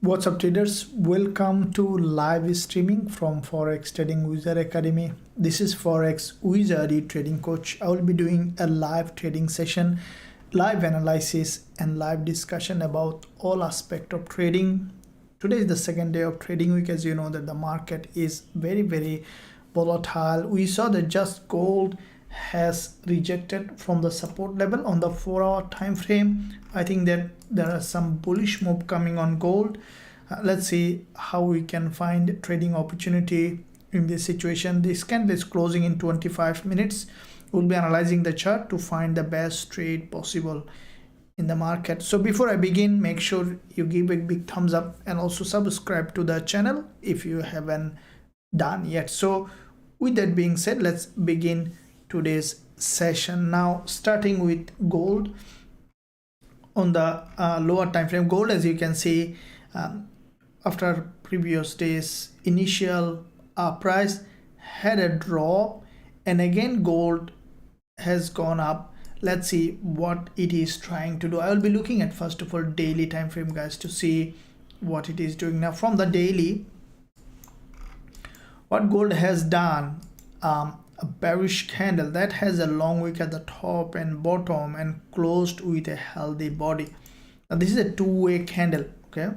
What's up traders, welcome to live streaming from Forex Trading Wizard Academy. This is Forex Wizard trading coach. I will be doing a live trading session, live analysis and live discussion about all aspect of trading. Today is the second day of trading week. As you know that the market is very volatile. We saw that just gold has rejected from the support level on the 4-hour time frame. I think that there are some bullish move coming on gold. Let's see how we can find trading opportunity in this situation. This candle is closing in 25 minutes. We'll be analyzing the chart to find the best trade possible in the market. So before I begin, make sure you give a big thumbs up and also subscribe to the channel if you haven't done yet. So with that being said, let's begin today's session. Now starting with gold on the lower time frame. Gold, as you can see, after previous days initial price had a drop, and again gold has gone up. Let's see what it is trying to do. I will be looking at first of all daily time frame, guys, to see what it is doing. Now from the daily, what gold has done, a bearish candle that has a long wick at the top and bottom and closed with a healthy body. Now this is a two-way candle, okay?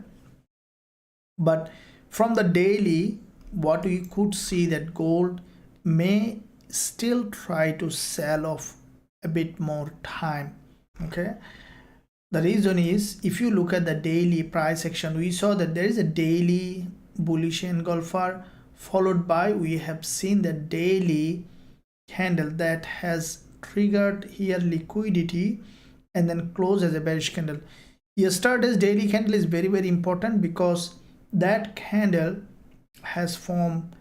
But from the daily, what we could see that gold may still try to sell off a bit more time, okay? The reason is, if you look at the daily price action, we saw that there is a daily bullish engulfer, followed by we have seen the daily candle that has triggered here liquidity and then closed as a bearish candle. Yesterday's daily candle is very important because that candle has formed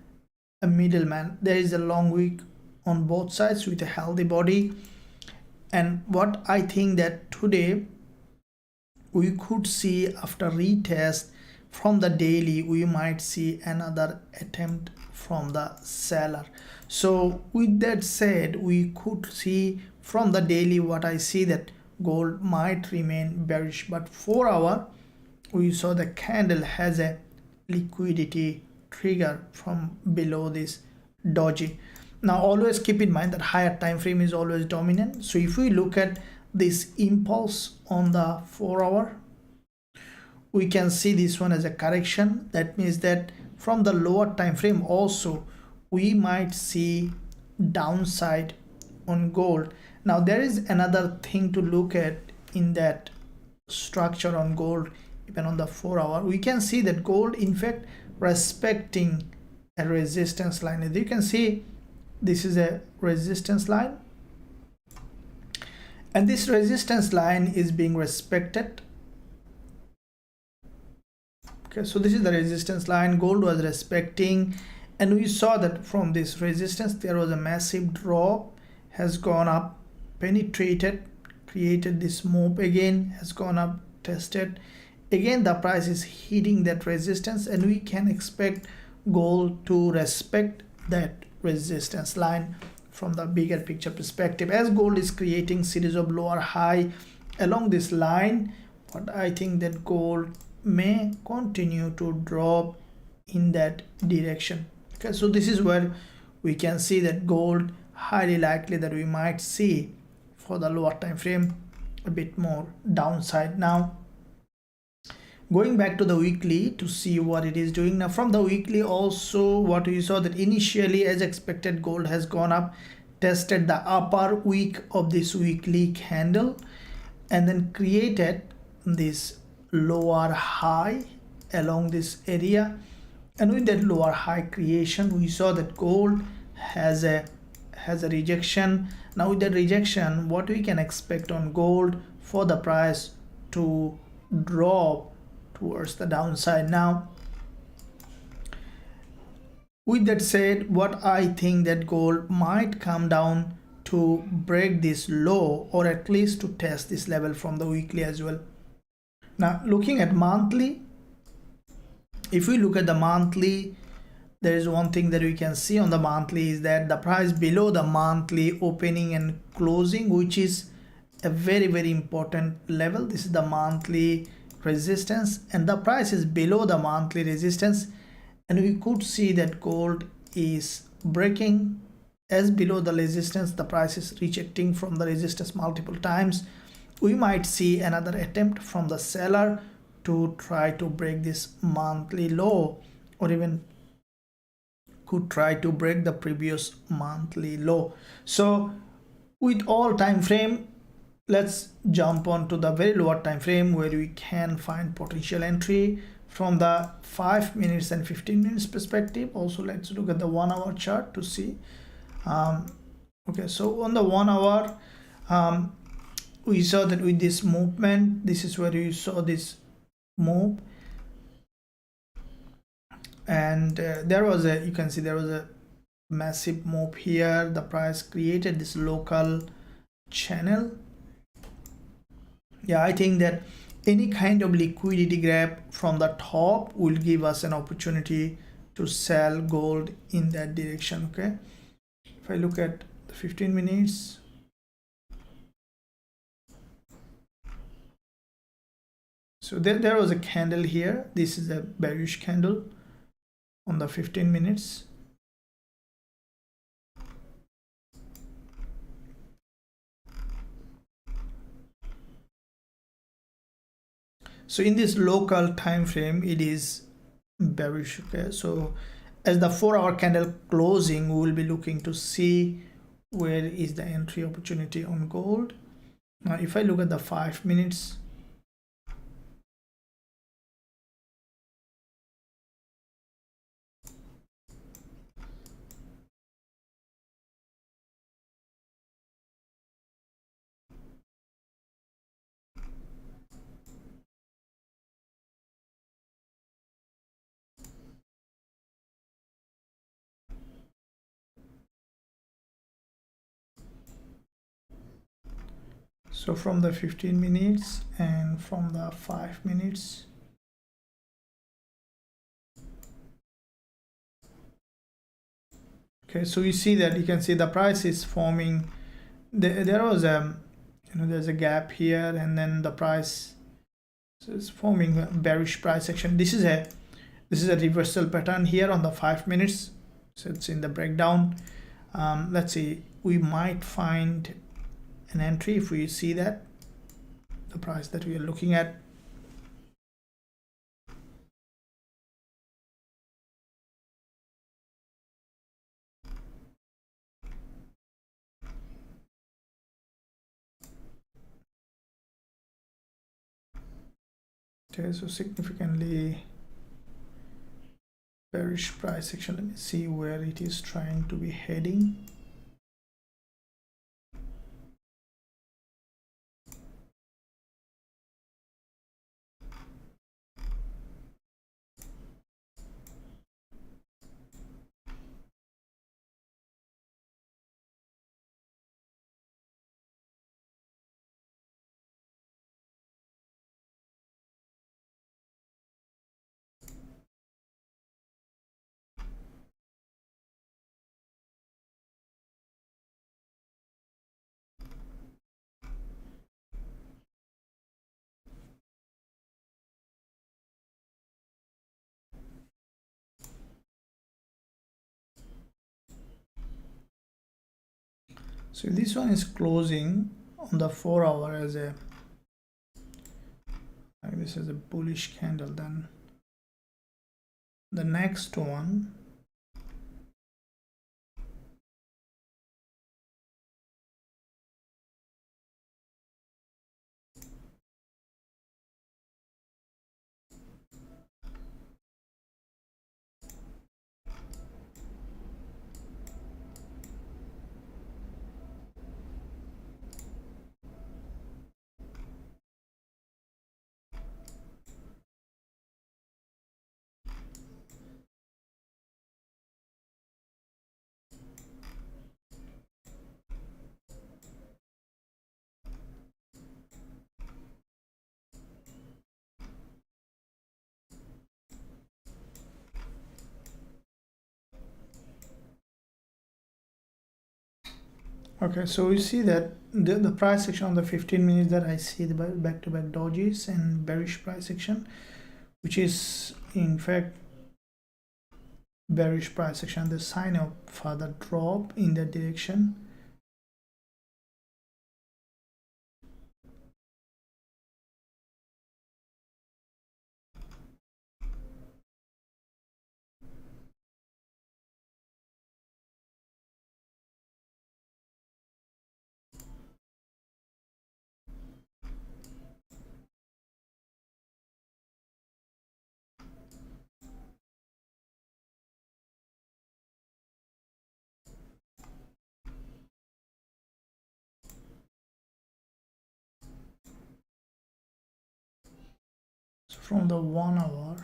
a middleman. There is a long wick on both sides with a healthy body, and what I think that today we could see after retest from the daily, we might see another attempt from the seller. So with that said, we could see from the daily, what I see that gold might remain bearish, but 4-hour we saw the candle has a liquidity trigger from below this doji. Now always keep in mind that higher time frame is always dominant. So if we look at this impulse on the 4-hour, we can see this one as a correction. That means that from the lower time frame also we might see downside on gold. Now there is another thing to look at in that structure on gold. Even on the 4-hour, we can see that gold in fact respecting a resistance line. As you can see, this is a resistance line, and this resistance line is being respected. Okay, so this is the resistance line gold was respecting, and we saw that from this resistance there was a massive drop, has gone up, penetrated, created this move, again has gone up, tested. Again the price is hitting that resistance, and we can expect gold to respect that resistance line from the bigger picture perspective. As gold is creating series of lower high along this line, but I think that gold may continue to drop in that direction. Okay, so this is where we can see that gold highly likely that we might see for the lower time frame a bit more downside. Now going back to the weekly to see what it is doing. Now from the weekly also, what we saw that initially as expected gold has gone up, tested the upper wick of this weekly candle, and then created this lower high along this area. And with that lower high creation, we saw that gold has a rejection. Now with that rejection, what we can expect on gold for the price to drop towards the downside. Now with that said, what I think that gold might come down to break this low, or at least to test this level from the weekly as well. Now looking at monthly, if we look at the monthly, there is one thing that we can see on the monthly is that the price below the monthly opening and closing, which is a very important level. This is the monthly resistance, and the price is below the monthly resistance, and we could see that gold is breaking as below the resistance. The price is rejecting from the resistance multiple times. We might see another attempt from the seller to try to break this monthly low, or even could try to break the previous monthly low. So with all time frame, let's jump on to the very lower time frame where we can find potential entry from the 5 minutes and 15 minutes perspective. Also, let's look at the 1 hour chart to see. Okay, so on the 1 hour, we saw that with this movement, this is where we saw this move, and there was a, you can see there was a massive move here. The price created this local channel. Yeah, I think that any kind of liquidity grab from the top will give us an opportunity to sell gold in that direction. Okay, if I look at the 15 minutes, so there was a candle here. This is a bearish candle on the 15 minutes. So in this local time frame, it is bearish. Okay, so as the 4 hour candle closing, we will be looking to see where is the entry opportunity on gold. Now if I look at the 5 minutes, so from the 15 minutes and from the 5 minutes, okay, so you see that, you can see the price is forming. There was a, there's a gap here, and then the price is forming a bearish price action. This is a reversal pattern here on the 5 minutes. So it's in the breakdown. Let's see, we might find an entry if we see that the price that we are looking at. Okay, so significantly bearish price action. Let me see where it is trying to be heading. So if this one is closing on the 4 hour as a, like this is a bullish candle, then the next one Okay, so we see that the price action on the 15 minutes, that I see the back-to-back dojis and bearish price action, which is in fact bearish price action, the sign of further drop in that direction. So from the 1 hour,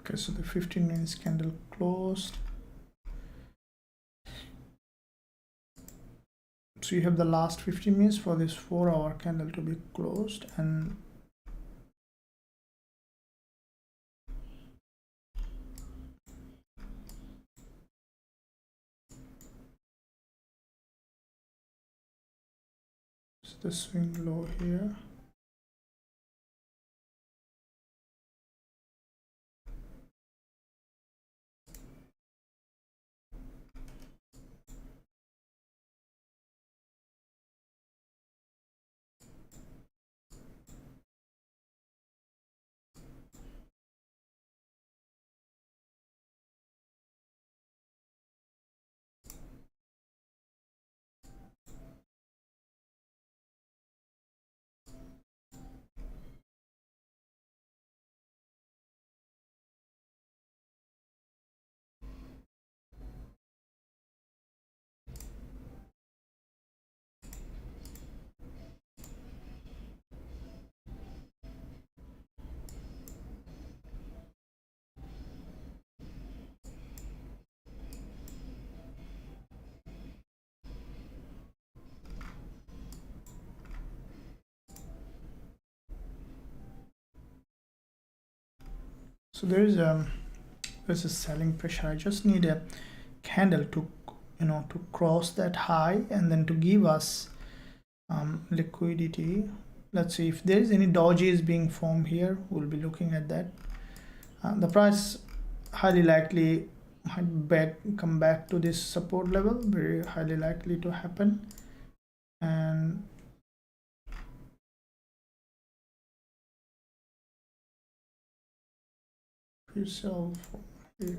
okay, so the 15 minutes candle closed. So you have the last 15 minutes for this 4-hour candle to be closed, and it's the swing low here. So there's a selling pressure. I just need a candle to to cross that high and then to give us liquidity. Let's see if there is any dojis being formed here. We'll be looking at that. The price highly likely might come back to this support level, very highly likely to happen. And yourself here.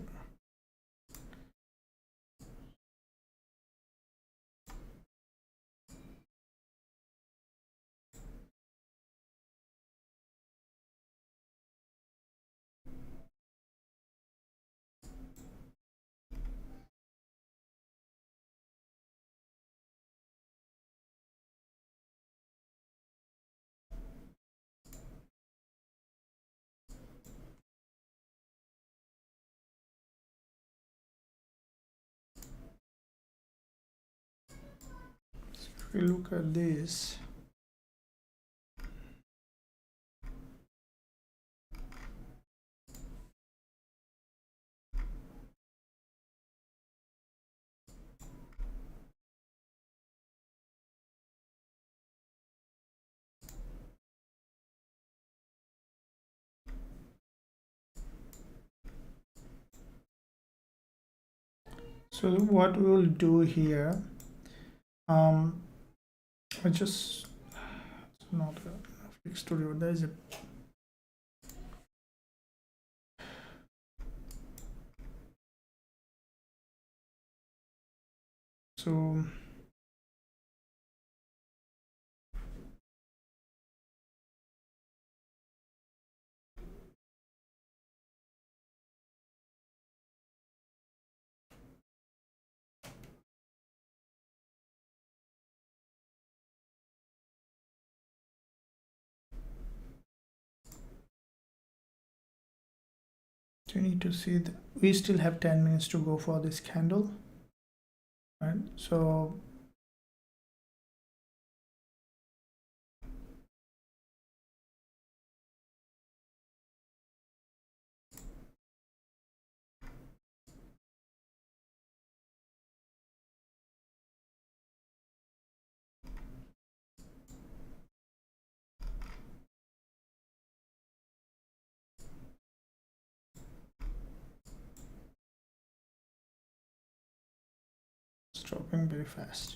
If we look at this, so what we will do here, I just, it's not a fixed studio, there is a so So you need to see that we still have 10 minutes to go for this candle, right? So it's dropping very fast.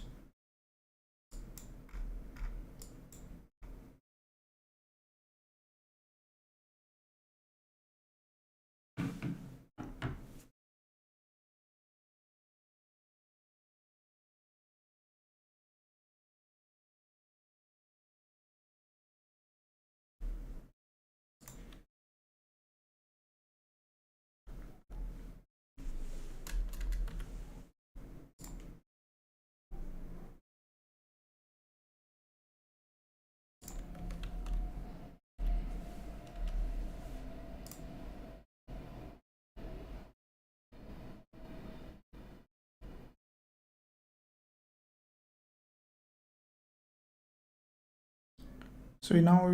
So now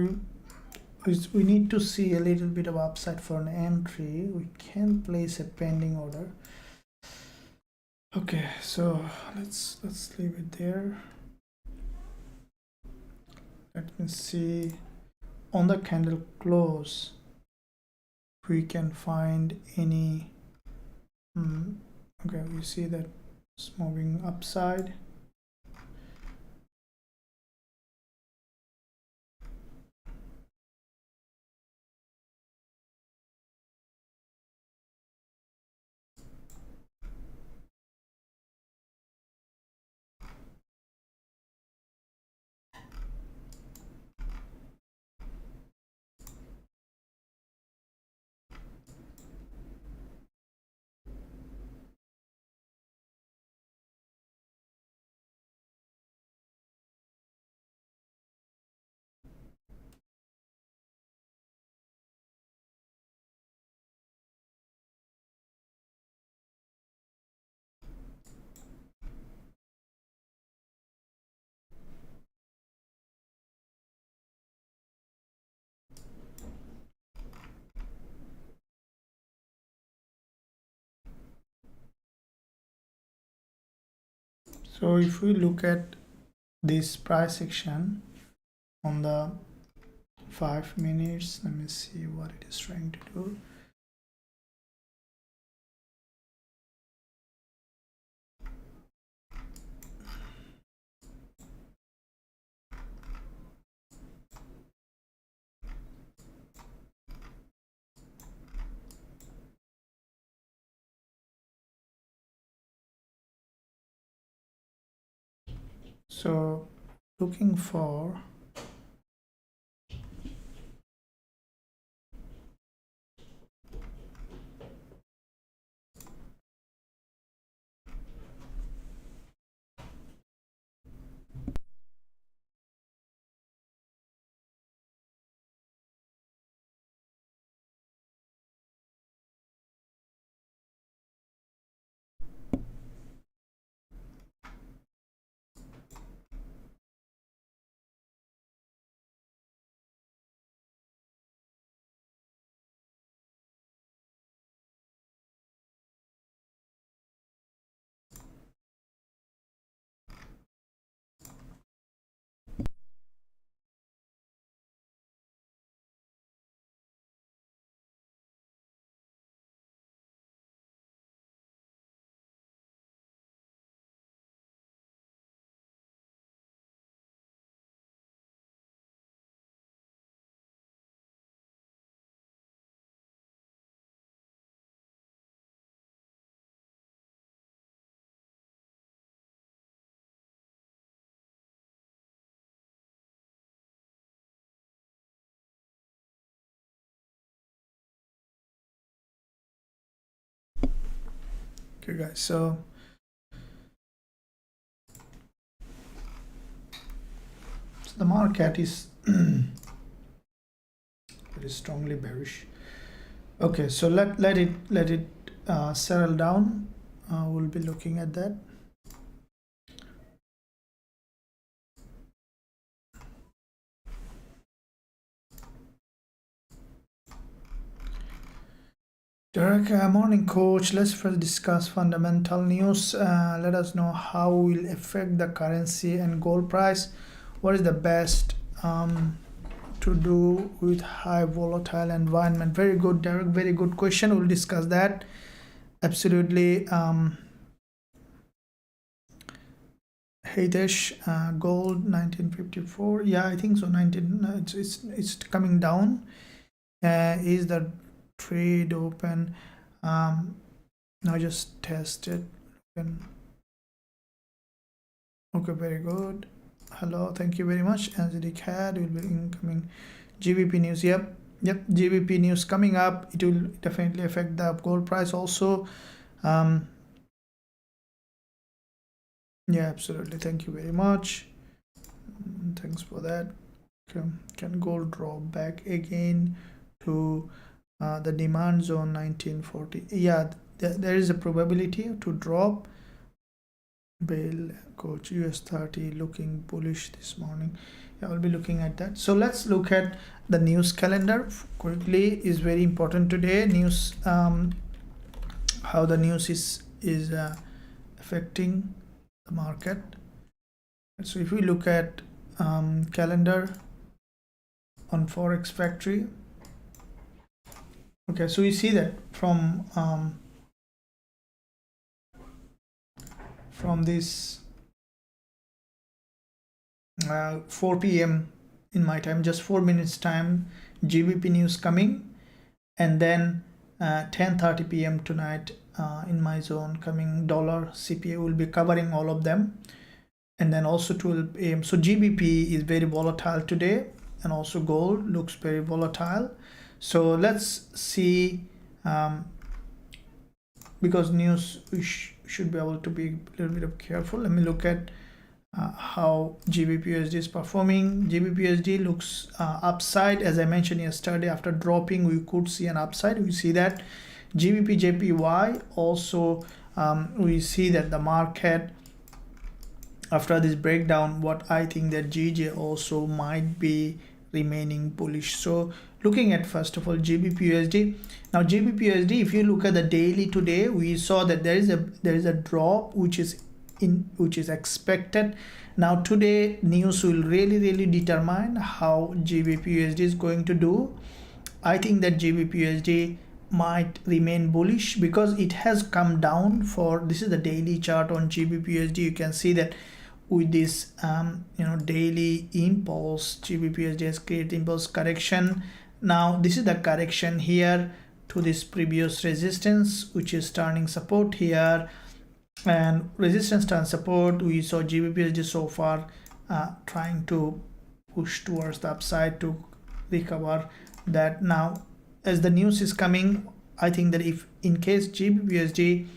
we need to see a little bit of upside for an entry. We can place a pending order. Okay, so let's leave it there. Let me see on the candle close if we can find any. Okay, we see that it's moving upside. So if we look at this price action on the 5 minutes, let me see what it is trying to do. So looking for okay guys, so the market is very strongly bearish. Okay, so let it settle down. We'll be looking at that. Derek, morning coach. Let's first discuss fundamental news. Let us know how will affect the currency and gold price. What is the best to do with high volatile environment? Very good, Derek. Very good question. We'll discuss that. Absolutely. Hitesh, gold 1954. Yeah, I think so. 19. It's coming down. Is the trade open? Now just test it. Okay, very good. Hello, thank you very much. NZD CAD will be incoming. GBP news. Yep, GBP news coming up. It will definitely affect the gold price also. Yeah, absolutely. Thank you very much. Thanks for that. Okay. Can gold drop back again to the demand zone 1940? Yeah, there is a probability to drop. Bale coach US30 looking bullish this morning. Yeah, I'll be looking at that. So let's look at the news calendar quickly. Is very important today. News, how the news is affecting the market. So if we look at calendar on Forex Factory, okay, so we see that from this 4 p.m. in my time, just 4 minutes time, GBP news coming, and then 10:30 p.m. tonight in my zone coming dollar CPI. Will be covering all of them, and then also 12 a.m. So GBP is very volatile today, and also gold looks very volatile. So let's see, because news we should be able to be a little bit of careful. Let me look at how Gbpusd is performing. Gbpusd looks upside. As I mentioned yesterday, after dropping we could see an upside. We see that Gbpjpy also, we see that the market after this breakdown, what I think that GJ also might be remaining bullish. So looking at first of all Gbpusd. Now Gbpusd, if you look at the daily today, we saw that there is a drop which is expected. Now today news will really determine how Gbpusd is going to do. I think that Gbpusd might remain bullish because it has come down. For this is the daily chart on Gbpusd. You can see that with this daily impulse, Gbpusd has created impulse correction. Now this is the correction here to this previous resistance, which is turning support here, and resistance turn support. We saw Gbpusd so far trying to push towards the upside to recover that. Now as the news is coming, I think that if in case Gbpusd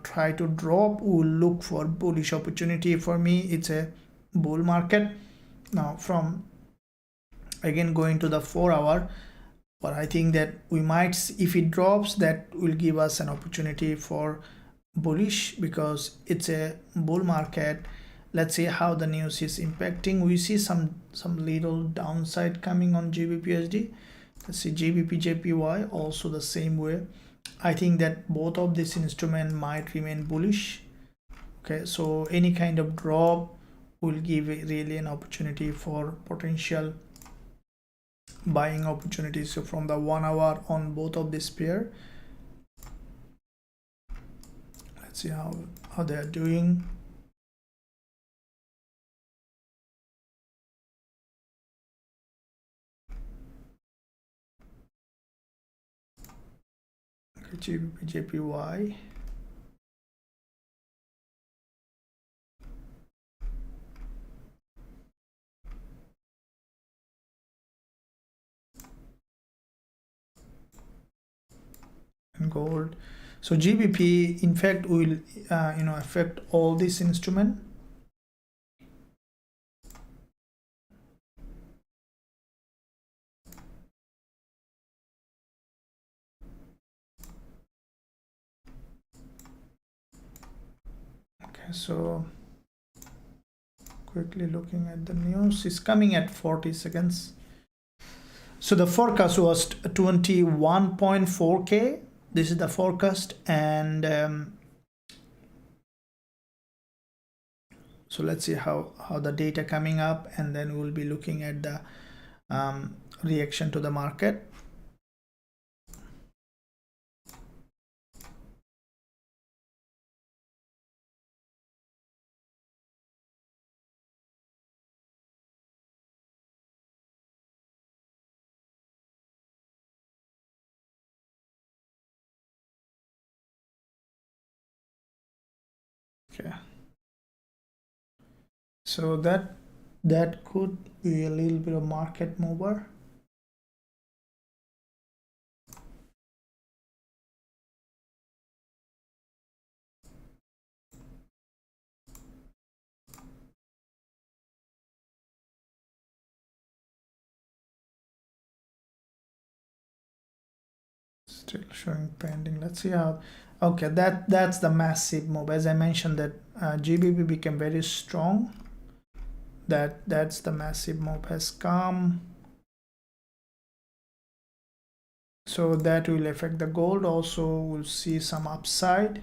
try to drop, we'll look for bullish opportunity. For me, it's a bull market. Now from again going to the 4-hour, but I think that we might, if it drops, that will give us an opportunity for bullish because it's a bull market. Let's see how the news is impacting. We see some little downside coming on Gbpusd. Let's see GBPJPY also the same way. I think that both of this instrument might remain bullish. Okay, so any kind of drop will give really an opportunity for potential buying opportunities. So from the 1 hour on both of this pair, let's see how they are doing. Okay, GBPJPY. And gold. So GBP in fact will affect all this instrument. so quickly looking at the news, is coming at 40 seconds. So the forecast was 21.4k. This is the forecast, and so let's see how the data coming up, and then we'll be looking at the reaction to the market. Okay, so that could be a little bit of market mover. Still showing pending. Let's see how. Okay, that's the massive move. As I mentioned, that GBP became very strong. That's the massive move has come. So that will affect the gold. Also, we'll see some upside.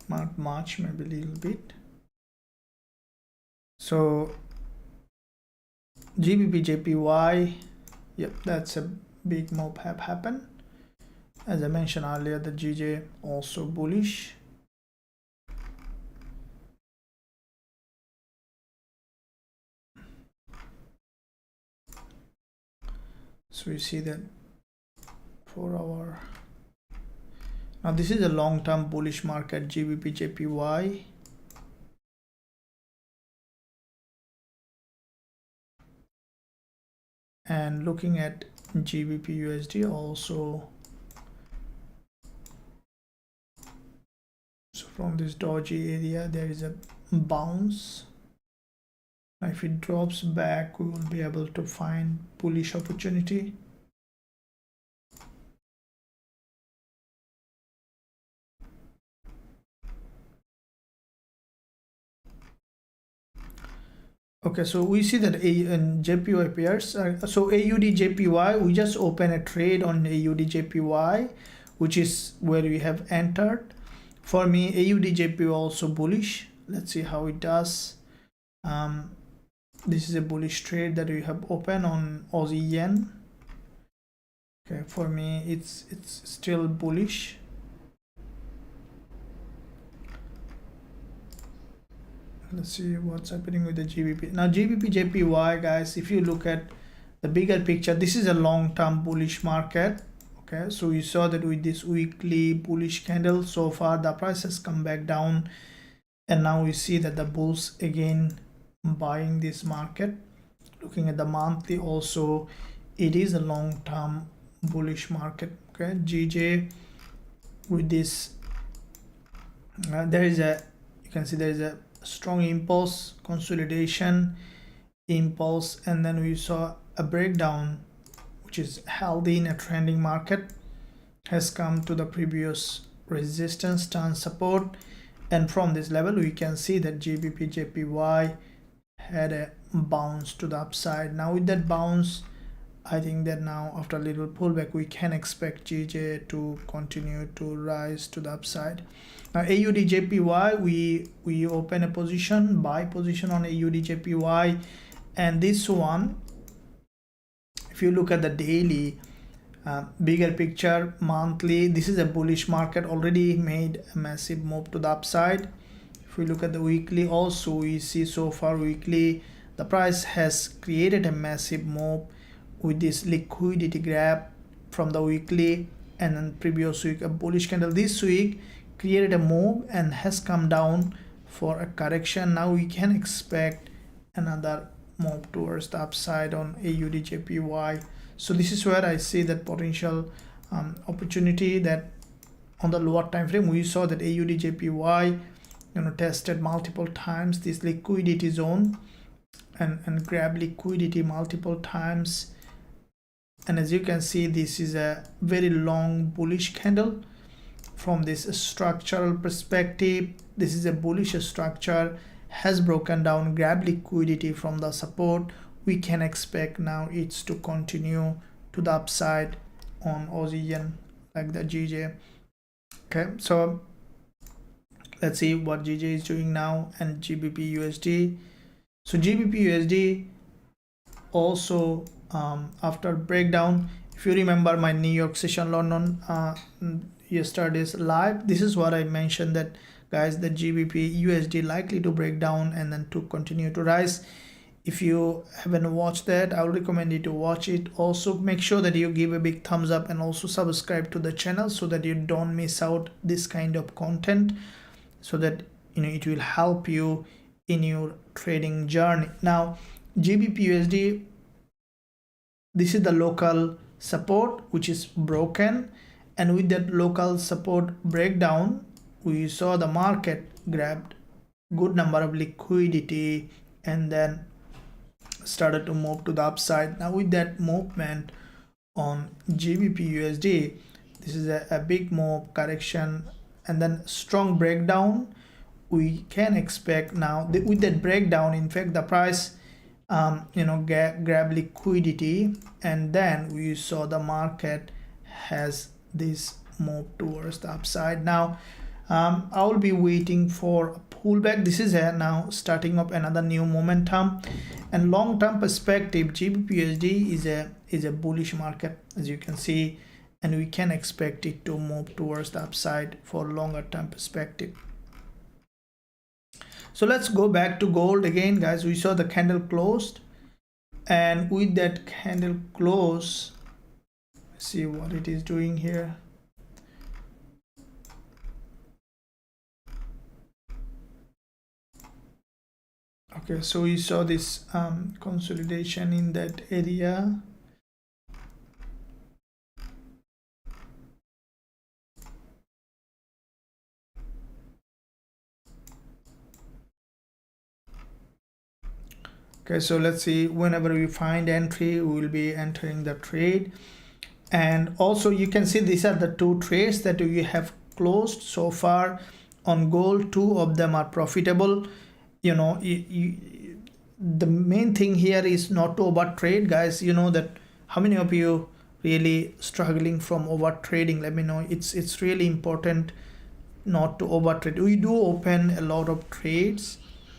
Not much, maybe a little bit. So GBP/JPY, yep, that's a big move have happened. As I mentioned earlier, the GJ also bullish. So you see that 4 hour. Now this is a long-term bullish market, GBP/JPY. And looking at GBP/USD also. So from this dodgy area, there is a bounce. Now if it drops back, we will be able to find bullish opportunity. Okay, so we see that JPY pairs. So AUD/JPY, we just open a trade on AUD/JPY, which is where we have entered. For me, AUD/JPY also bullish. Let's see how it does. This is a bullish trade that we have opened on Aussie yen. Okay, for me, it's still bullish. Let's see what's happening with the GBP. Now GBP/JPY, guys, if you look at the bigger picture, this is a long-term bullish market. Okay, so you saw that with this weekly bullish candle, so far the price has come back down, and now we see that the bulls again buying this market. Looking at the monthly also, it is a long-term bullish market. Okay, GJ with this, there is a, you can see there is a strong impulse, consolidation impulse, and then we saw a breakdown, which is healthy in a trending market, has come to the previous resistance, turn support, and from this level we can see that GBP/JPY had a bounce to the upside. Now with that bounce, I think that now after a little pullback, we can expect GJ to continue to rise to the upside. Now AUD/JPY, we open a position, buy position on AUD/JPY, and this one, if you look at the daily, bigger picture, monthly, this is a bullish market, already made a massive move to the upside. If we look at the weekly also, we see so far weekly, the price has created a massive move with this liquidity grab from the weekly, and then previous week a bullish candle. This week created a move and has come down for a correction. Now we can expect another move towards the upside on AUD/JPY. So this is where I see that potential opportunity, that on the lower time frame we saw that AUD/JPY tested multiple times this liquidity zone and grab liquidity multiple times, and as you can see, this is a very long bullish candle. from this structural perspective, this is a bullish structure, has broken down, grab liquidity from the support. We can expect now it's to continue to the upside on Aussie yen, like the GJ. Okay, so let's see what GJ is doing now, and GBP USD. So GBP USD also after breakdown, if you remember my New York session London yesterday's live, this is what I mentioned, that guys, the GBP USD likely to break down and then to continue to rise. If you haven't watched that, I would recommend you to watch it. Also make sure that you give a big thumbs up and also subscribe to the channel so that you don't miss out this kind of content, so that it will help you in your trading journey. Now GBP USD, this is the local support which is broken, and with that local support breakdown, we saw the market grabbed good number of liquidity and then started to move to the upside. Now with that movement on GBP USD, this is a big move, correction, and then strong breakdown. We can expect now with that breakdown, in fact the price grab liquidity, and then we saw the market has this move towards the upside. Now I will be waiting for a pullback. This is now starting up another new momentum, and long-term perspective GBP USD is a bullish market, as you can see, and we can expect it to move towards the upside for longer term perspective. So let's go back to gold again, guys. We saw the candle closed, and with that candle close, see what it is doing here. Okay, so we saw this consolidation in that area. Okay, so let's see, whenever we find entry, we will be entering the trade. And also you can see these are the two trades that we have closed so far on gold. Two of them are profitable. The main thing here is not to over trade, guys. That how many of you really struggling from over trading? Let me know. It's really important not to over trade. We do open a lot of trades,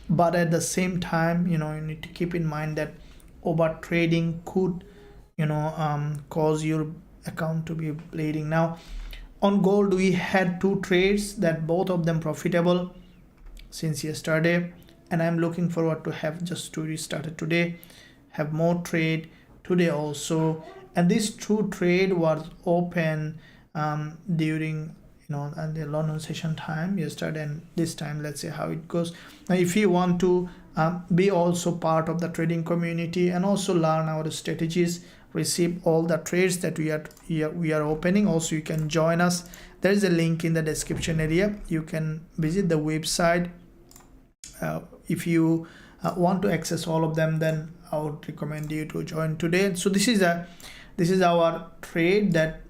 but at the same time, you need to keep in mind that over trading could cause your account to be bleeding. Now on gold, we had two trades that both of them profitable since yesterday, and I'm looking forward to have just to restarted today, have more trade today also. And this two trade was open during the London session time yesterday, and this time let's see how it goes. Now if you want to be also part of the trading community and also learn our strategies, receive all the trades that we are opening, also you can join us. There is a link in the description area. You can visit the website. If you want to access all of them, then I would recommend you to join today. So this is our trade that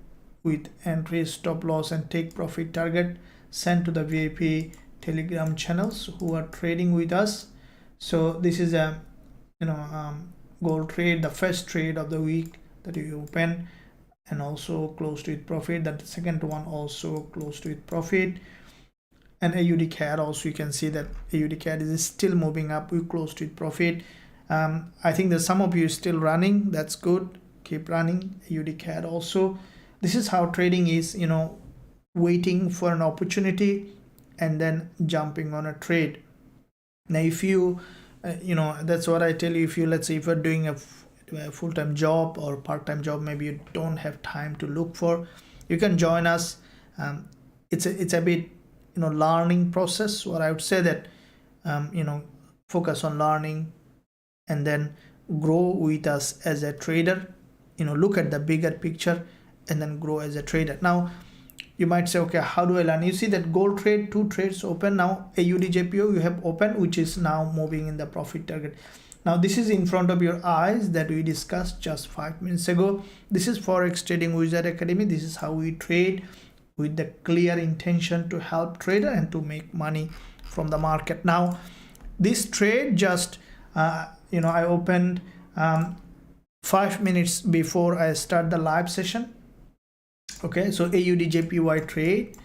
with entry, stop loss, and take profit target sent to the VIP Telegram channels who are trading with us. So this is a gold trade, the first trade of the week that you open, and also closed with profit. That second one also closed with profit. And AUD CAD also, you can see that AUD CAD is still moving up. We closed with profit. I think that some of you are still running. That's good. Keep running. AUD CAD also. This is how trading is, waiting for an opportunity and then jumping on a trade. Now if you that's what I tell you, if you, let's say if you're doing a full-time job or part-time job, maybe you don't have time to look for, you can join us. It's a bit learning process, or I would say that focus on learning and then grow with us as a trader. Look at the bigger picture and then grow as a trader. Now you might say, okay, how do I learn? You see that gold trade, two trades open now. Usdjpy you have opened, which is now moving in the profit target. Now this is in front of your eyes that we discussed just 5 minutes ago. This is Forex Trading Wizard Academy. This is how we trade. with the clear intention to help trader and to make money from the market. Now this trade just I opened 5 minutes before I start the live session. Okay, so Usdjpy trade,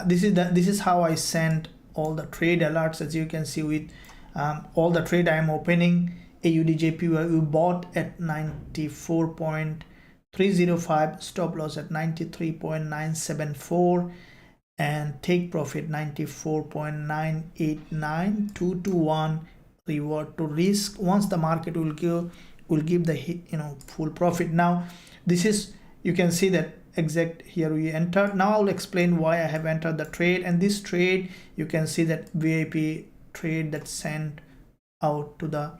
this is how I send all the trade alerts. As you can see, with all the trade I am opening, Usdjpy we bought at 94.305, stop loss at 93.974, and take profit 94.989, 221 reward to risk. Once the market will give the full profit. Now this is, you can see that exact here we entered. Now I'll explain why I have entered the trade. And this trade, you can see that VIP trade that sent out to the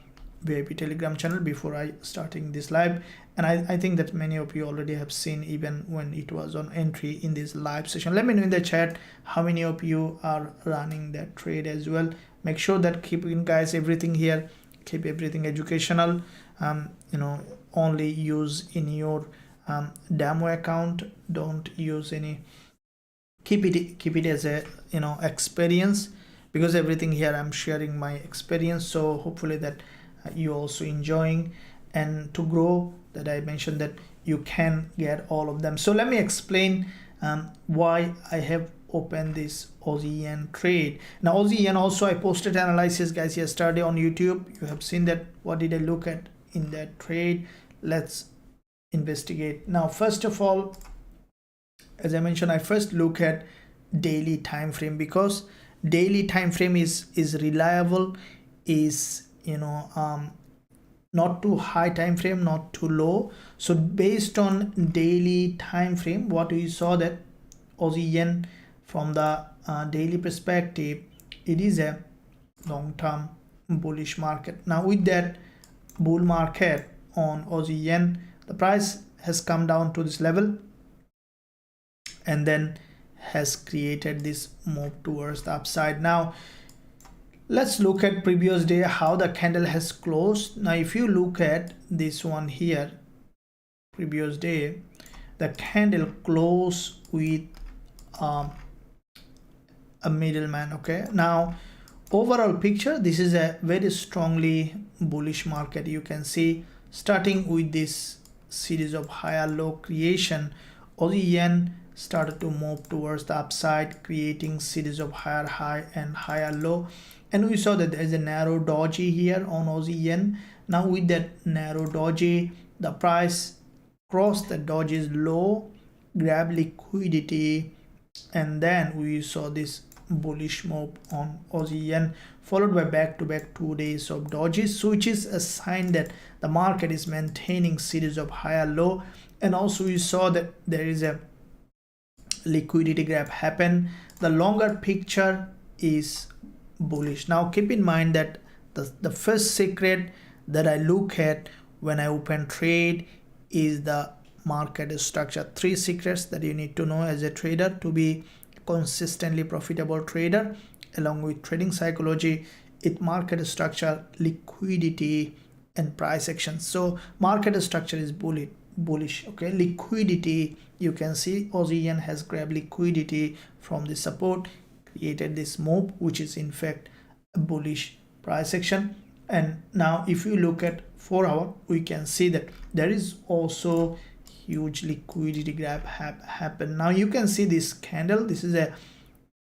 VIP Telegram channel before I starting this live, and I think that many of you already have seen even when it was on entry in this live session. Let me know in the chat how many of you are running that trade as well. Make sure that keep in, guys, everything here, keep everything educational. Only use in your demo account, don't use any, keep it as a experience, because everything here I'm sharing my experience. So hopefully that you also enjoying, and to grow, that I mentioned that you can get all of them. So let me explain why I have opened this Aussie yen trade. Now Aussie yen also I posted analysis, guys, yesterday on YouTube. You have seen that. What did I look at in that trade? Let's investigate. Now first of all, as I mentioned, I first look at daily time frame, because daily time frame is reliable, is not too high time frame, not too low. So based on daily time frame, what we saw that Aussie yen from the daily perspective, it is a long-term bullish market. Now with that bull market on Aussie yen, the price has come down to this level and then has created this move towards the upside. Now let's look at previous day, how the candle has closed. Now if you look at this one here, previous day, the candle closed with a middleman. Okay, now overall picture, this is a very strongly bullish market. You can see starting with this series of higher low creation, Aussie yen started to move towards the upside, creating series of higher high and higher low. And we saw that there is a narrow doji here on Aussie yen. Now with that narrow doji, the price crossed the doji's low, grab liquidity, and then we saw this bullish move on Aussie yen, followed by back-to-back 2 days of dojis, which is a sign that the market is maintaining series of higher low. And also we saw that there is a liquidity grab happen. The longer picture is bullish. Now keep in mind that the first secret that I look at when I open trade is the market structure. 3 secrets that you need to know as a trader to be consistently profitable trader, along with trading psychology, it market structure, liquidity, and price action. So market structure is bullish. Okay, liquidity, you can see Aussie yen has grabbed liquidity from the support, created this move, which is in fact a bullish price action. And now if you look at 4 hour, we can see that there is also huge liquidity grab happen. Now you can see this candle, this is a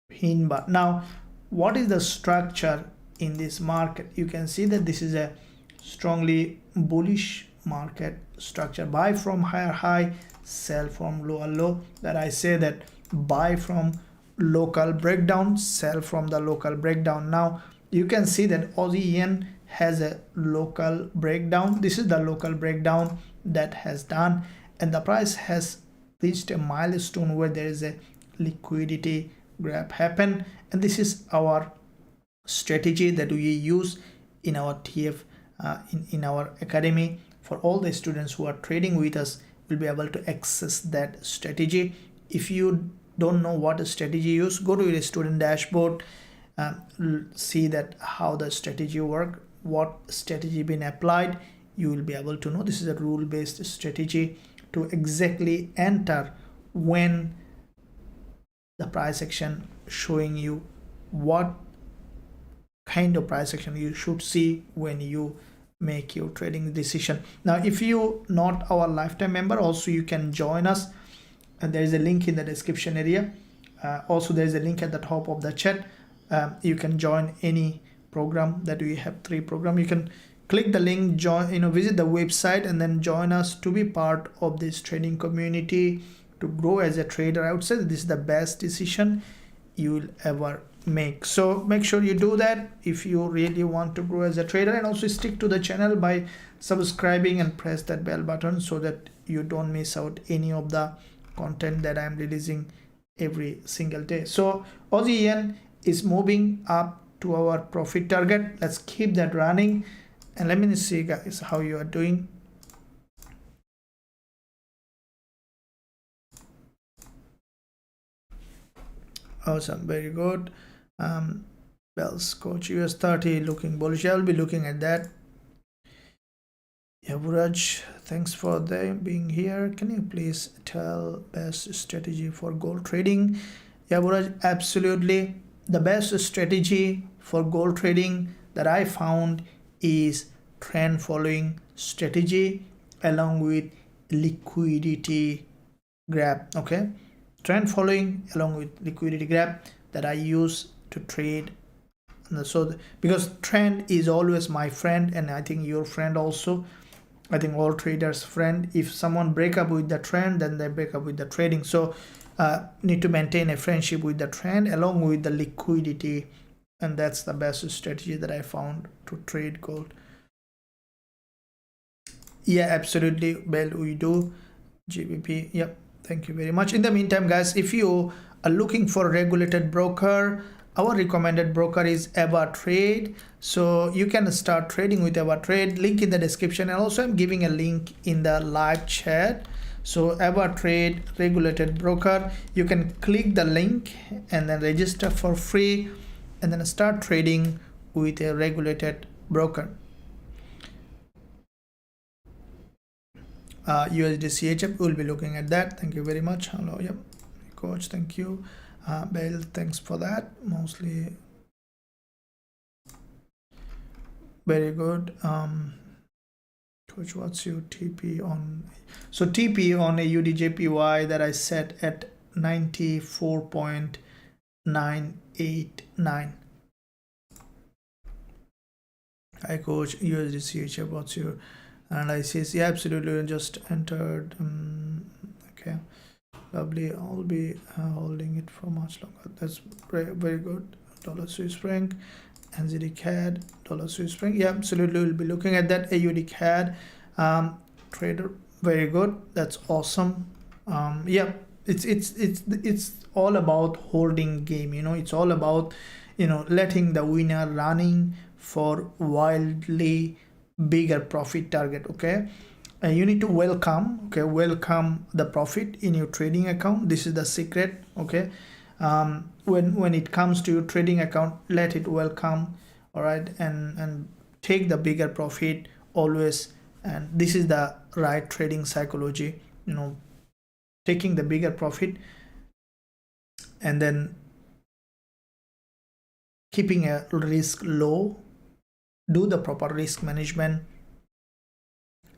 pin bar. Now what is the structure in this market? You can see that this is a strongly bullish market structure. Buy from higher high, sell from lower low. That I say that buy from local breakdown, sell from the local breakdown. Now you can see that Aussie yen has a local breakdown. This is the local breakdown that has done, and the price has reached a milestone where there is a liquidity grab happen. And this is our strategy that we use in our TF in our academy. For all the students who are trading with us, will be able to access that strategy. If you don't know what a strategy use, go to your student dashboard, see that how the strategy work, what strategy been applied. You will be able to know. This is a rule-based strategy to exactly enter when the price action showing you what kind of price action you should see when you make your trading decision. Now if you not our lifetime member, also you can join us, and there is a link in the description area. Also there is a link at the top of the chat. You can join any program that we have, 3 program. You can click the link, join, visit the website, and then join us to be part of this trading community to grow as a trader. I would say this is the best decision you will ever make. So make sure you do that if you really want to grow as a trader, and also stick to the channel by subscribing and press that bell button so that you don't miss out any of the content that I'm releasing every single day. So Aussie yen is moving up to our profit target. Let's keep that running, and let me see guys how you are doing. Awesome, very good. Bell's coach US30 looking bullish. I'll be looking at that. Yeah, Buraj, thanks for being here. Can you please tell best strategy for gold trading? Yeah, Buraj, absolutely. The best strategy for gold trading that I found is trend following strategy along with liquidity grab. Okay, trend following along with liquidity grab that I use to trade. So because trend is always my friend, and I think your friend also. I think all traders friend. If someone break up with the trend, then they break up with the trading. So need to maintain a friendship with the trend along with the liquidity, and that's the best strategy that I found to trade gold. Yeah, absolutely. Well, we do. Gbp, yep, thank you very much. In the meantime guys, if you are looking for a regulated broker, our recommended broker is EvaTrade. So you can start trading with EvaTrade, link in the description, and also I'm giving a link in the live chat. So EvaTrade regulated broker, you can click the link and then register for free, and then start trading with a regulated broker. USD we'll be looking at that. Thank you very much. Hello, yep, coach, thank you. Bale, thanks for that. Mostly very good. Coach, what's your TP on? So TP on a Usdjpy that I set at 94.989. Hi coach, USD what's your analysis? Yeah, absolutely, just entered. Okay, lovely. I'll be holding it for much longer. That's very good. Dollar Swiss franc, NZD CAD, dollar Swiss franc. Yeah, absolutely, we'll be looking at that. AUD CAD trader, very good. That's awesome. Yeah, it's all about holding game. It's all about letting the winner running for wildly bigger profit target. Okay, you need to welcome the profit in your trading account. This is the secret. Okay, when it comes to your trading account, let it welcome. All right, and take the bigger profit always, and this is the right trading psychology. Taking the bigger profit and then keeping a risk low, do the proper risk management,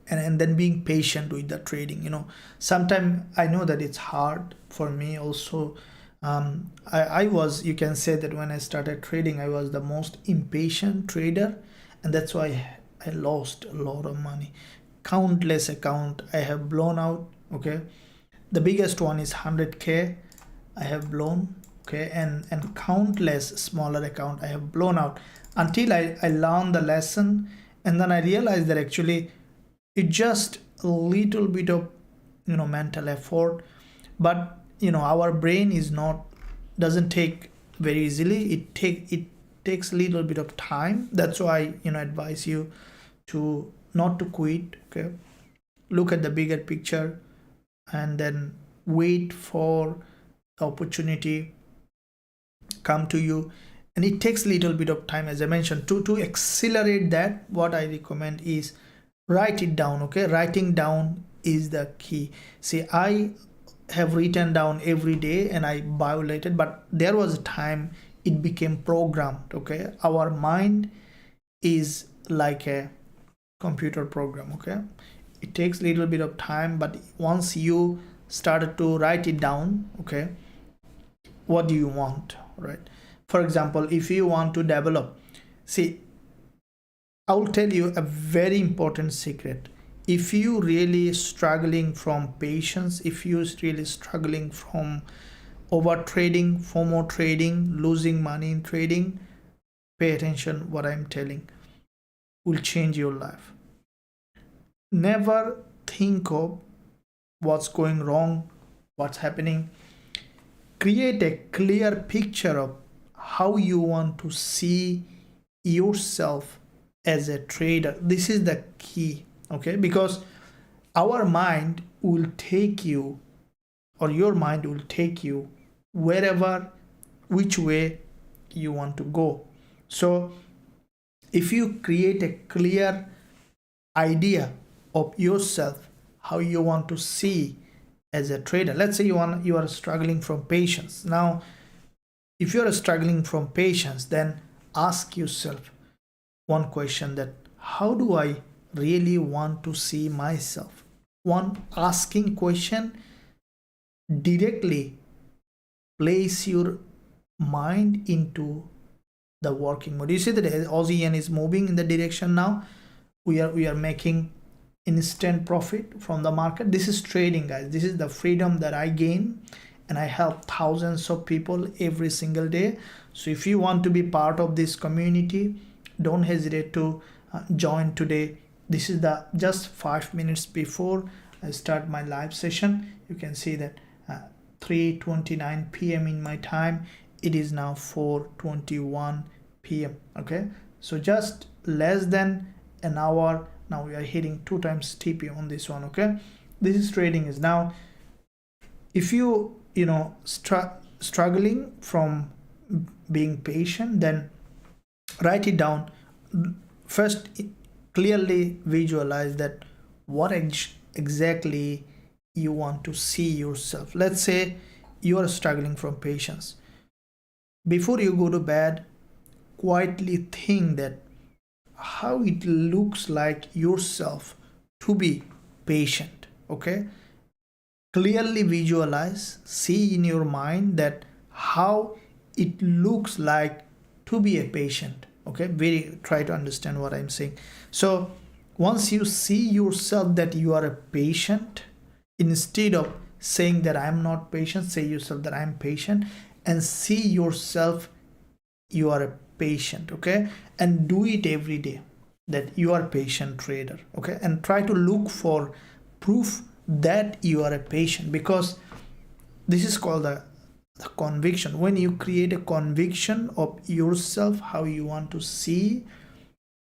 and then being patient with the trading. Sometimes I know that it's hard for me also. I was, you can say that when I started trading, I was the most impatient trader, and that's why I lost a lot of money. Countless account I have blown out. Okay, the biggest one is 100k I have blown. Okay, and countless smaller account I have blown out, until I learned the lesson, and then I realized that actually it's just a little bit of mental effort, but our brain doesn't take very easily. It takes a little bit of time. That's why advise you to not to quit. Okay, look at the bigger picture and then wait for the opportunity come to you, and it takes a little bit of time, as I mentioned. To accelerate that, what I recommend is write it down. Okay, writing down is the key. See, I have written down every day and I violated, but there was a time it became programmed. Okay, our mind is like a computer program. Okay, it takes a little bit of time, but once you started to write it down, okay, what do you want, right? For example, if you want to develop, see, I will tell you a very important secret. If you really struggling from patience, if you really struggling from over trading, FOMO trading, losing money in trading, pay attention what I'm telling, will change your life. Never think of what's going wrong, what's happening. Create a clear picture of how you want to see yourself as a trader. This is the key, okay? Because our mind will take you, or your mind will take you wherever, which way you want to go. So if you create a clear idea of yourself, how you want to see as a trader. Let's say you are struggling from patience. Now, if you are struggling from patience, then ask yourself one question, that how do I really want to see myself? One asking question directly place your mind into the working mode. You see that Aussie yen is moving in the direction now. We are making instant profit from the market. This is trading, guys. This is the freedom that I gain, and I help thousands of people every single day. So if you want to be part of this community, don't hesitate to join today. This is the just 5 minutes before I start my live session. You can see that 3:29 p.m. in my time. It is now 4:21 p.m. okay, so just less than an hour. Now we are hitting 2 times TP on this one. Okay, this is trading. Is now, if you struggling from being patient, then write it down. First, clearly visualize that what exactly you want to see yourself. Let's say you are struggling from patience. Before you go to bed, quietly think that how it looks like yourself to be patient. Okay, clearly visualize, see in your mind that how it looks like to be a patient. Okay, try to understand what I'm saying. So once you see yourself that you are a patient, instead of saying that I'm not patient, say yourself that I'm patient, and see yourself you are a patient. Okay, and do it every day, that you are a patient trader. Okay, and try to look for proof that you are a patient, because this is called the conviction. When you create a conviction of yourself, how you want to see,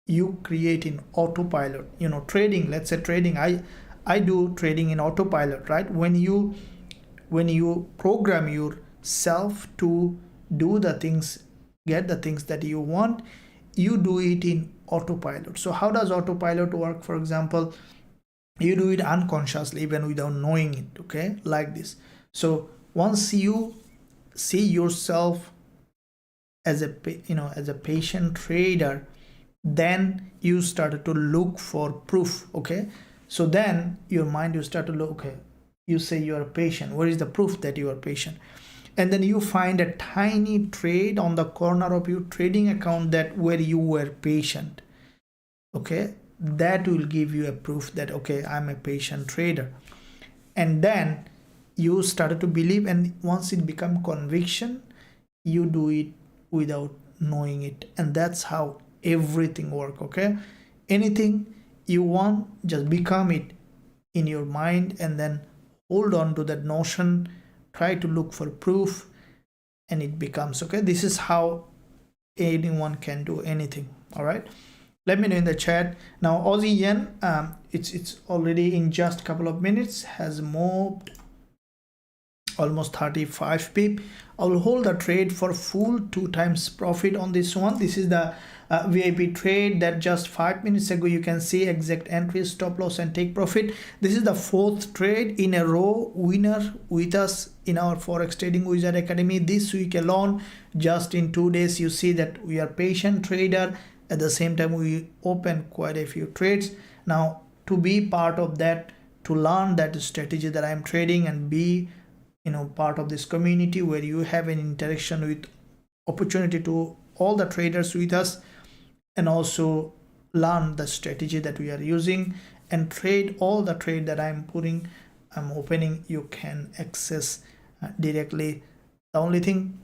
you create in autopilot. Trading, let's say trading, I do trading in autopilot, right? When you program yourself to do the things, get the things that you want, you do it in autopilot. So how does autopilot work? For example, you do it unconsciously, even without knowing it. Okay, like this. So once you see yourself as a patient trader, then you started to look for proof. Okay, so then your mind, you start to look. Okay, you say you are patient. Where is the proof that you are patient? And then you find a tiny trade on the corner of your trading account that where you were patient. Okay, that will give you a proof that, okay, I'm a patient trader. And then you started to believe, and once it become conviction, you do it without knowing it. And that's how everything work. Okay, anything you want, just become it in your mind, and then hold on to that notion, try to look for proof, and it becomes. Okay, this is how anyone can do anything. All right, let me know in the chat. Now Aussie yen, it's already in just a couple of minutes has moved almost 35 pip. I will hold the trade for full 2 times profit on this one. This is the VIP trade that just 5 minutes ago you can see exact entry, stop loss and take profit. This is the 4th trade in a row winner with us in our Forex Trading Wizard Academy. This week alone, just in 2 days, you see that we are patient trader. At the same time, we open quite a few trades. Now, to be part of that, to learn that strategy that I'm trading and be part of this community where you have an interaction with opportunity to all the traders with us, and also learn the strategy that we are using and trade all the trade that I'm opening, you can access directly. The only thing,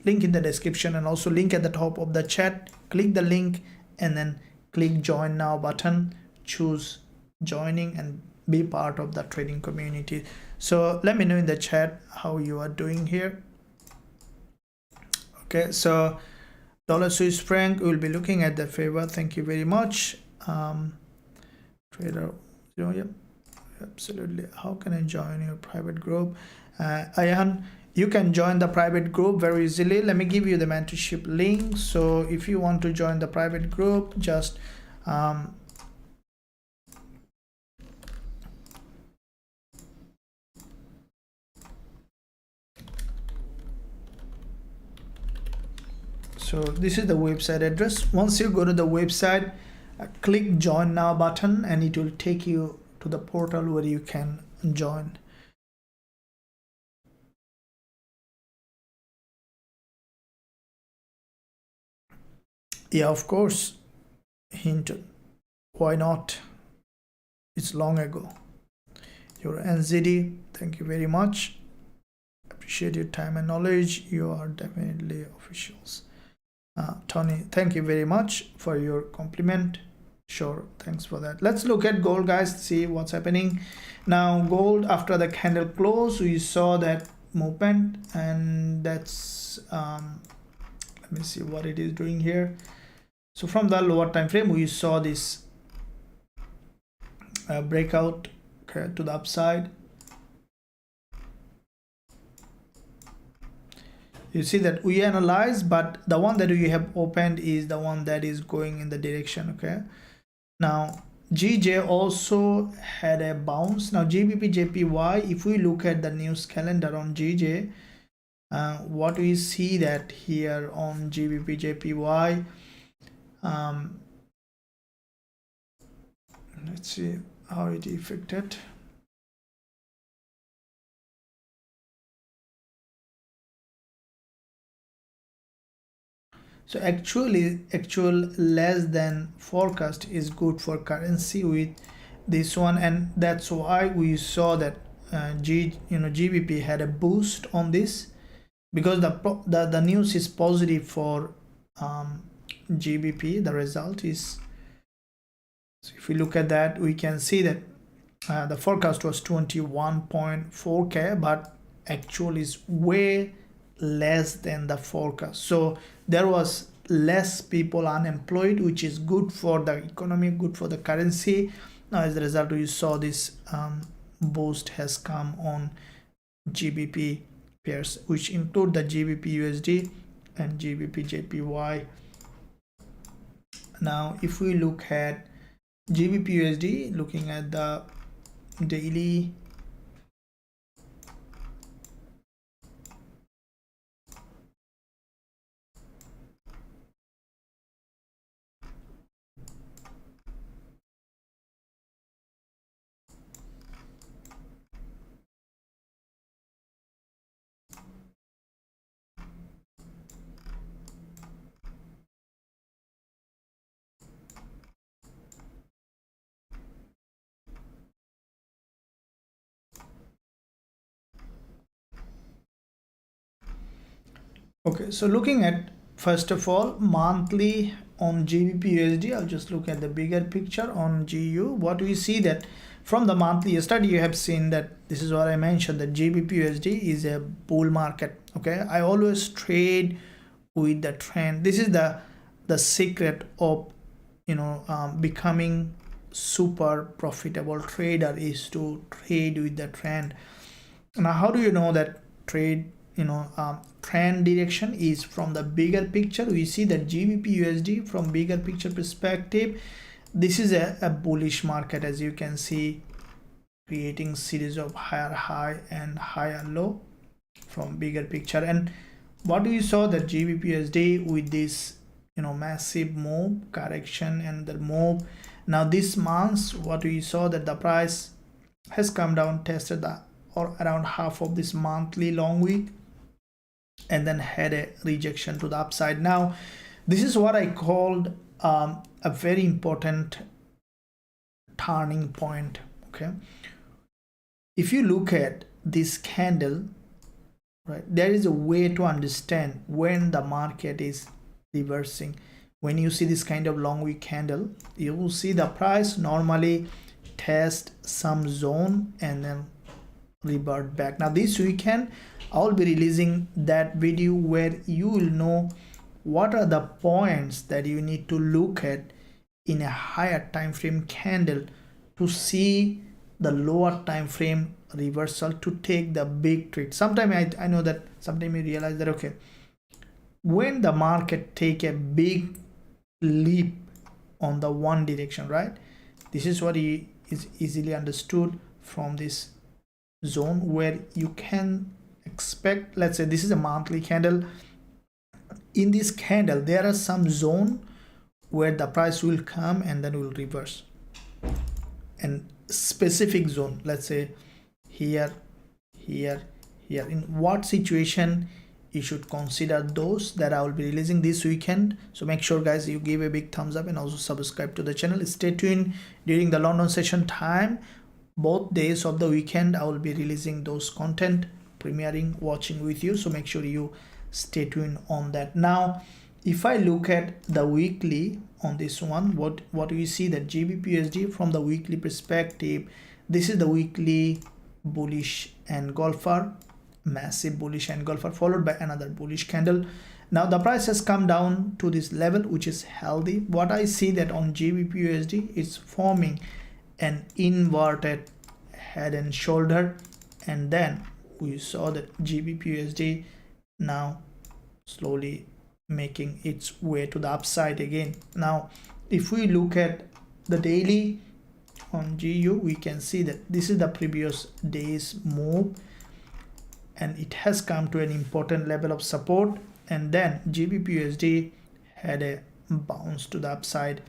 link in the description and also link at the top of the chat. Click the link and then click join now button, choose joining and be part of the trading community. So let me know in the chat how you are doing here. Okay, so dollar Swiss franc, we will be looking at the favor. Thank you very much. Trader, yep, absolutely. How can I join your private group? Ayan, you can join the private group very easily. Let me give you the mentorship link. So if you want to join the private group, just so this is the website address. Once you go to the website, click join now button and it will take you to the portal where you can join. Yeah, of course, Hinton. Why not? It's long ago. Your NZD, thank you very much. Appreciate your time and knowledge. You are definitely officials. Tony, thank you very much for your compliment. Sure, thanks for that. Let's look at gold, guys, see what's happening. Now gold, after the candle close, we saw that movement, and that's let me see what it is doing here. So from the lower time frame, we saw this breakout, okay, to the upside. You see that we analyze, but the one that we have opened is the one that is going in the direction. Okay, now GJ also had a bounce. Now GBP/JPY, if we look at the news calendar on GJ, what we see that here on GBP/JPY, let's see how it affected. So actual less than forecast is good for currency with this one, and that's why we saw that GBP had a boost on this, because the news is positive for GBP. The result is, so if we look at that, we can see that the forecast was 21.4k, but actual is way less than the forecast. So there was less people unemployed, which is good for the economy, good for the currency. Now as a result, we saw this boost has come on GBP pairs, which include the GBP/USD and GBP/JPY. Now if we look at GBP/USD, looking at the daily, okay, so looking at first of all monthly on GBP/USD, I'll just look at the bigger picture on GU. What we see that from the monthly, yesterday you have seen that this is what I mentioned, that GBP/USD is a bull market. Okay, I always trade with the trend. This is the secret of becoming super profitable trader, is to trade with the trend. Now how do you know that trade trend direction is from the bigger picture? We see that GBP/USD from bigger picture perspective, this is a bullish market, as you can see, creating series of higher high and higher low from bigger picture. And what we saw that GBP/USD with this massive move, correction, and the move. Now this month what we saw that the price has come down, tested the or around half of this monthly long week, and then had a rejection to the upside. Now this is what I called a very important turning point. Okay, if you look at this candle, right, there is a way to understand when the market is reversing. When you see this kind of long week candle, you will see the price normally test some zone and then revert back. Now this weekend I'll be releasing that video where you will know what are the points that you need to look at in a higher time frame candle to see the lower time frame reversal to take the big trade. Sometimes I know that sometimes you realize that okay, when the market take a big leap on the one direction, right, this is what is easily understood from this zone where you can expect, let's say this is a monthly candle. In this candle there are some zone where the price will come and then will reverse, and specific zone, let's say here, here, here. In what situation you should consider those that I will be releasing this weekend. So make sure guys you give a big thumbs up and also subscribe to the channel. Stay tuned during the London session time. Both days of the weekend I will be releasing those content, premiering, watching with you, so make sure you stay tuned on that. Now if I look at the weekly on this one, what we see that GBP/USD from the weekly perspective, this is the weekly bullish engulfer, massive bullish engulfer followed by another bullish candle. Now the price has come down to this level, which is healthy. What I see that on GBP/USD it's forming an inverted head and shoulder, and then we saw that GBP/USD now slowly making its way to the upside again. Now if we look at the daily on GU, we can see that this is the previous day's move and it has come to an important level of support, and then GBP/USD had a bounce to the upside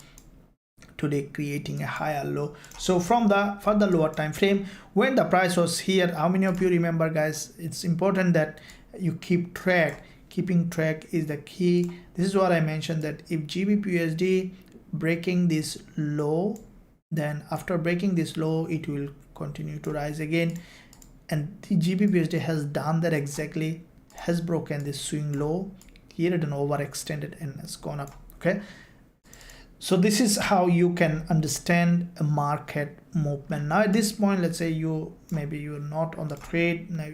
today, creating a higher low. So from the further lower time frame, when the price was here, how many of you remember guys, it's important that you keep track. Keeping track is the key. This is what I mentioned, that if GBP/USD breaking this low, then after breaking this low it will continue to rise again, and the GBP/USD has done that exactly, has broken this swing low here and overextended and has gone up. Okay, so this is how you can understand a market movement. Now at this point, let's say maybe you're not on the trade. Now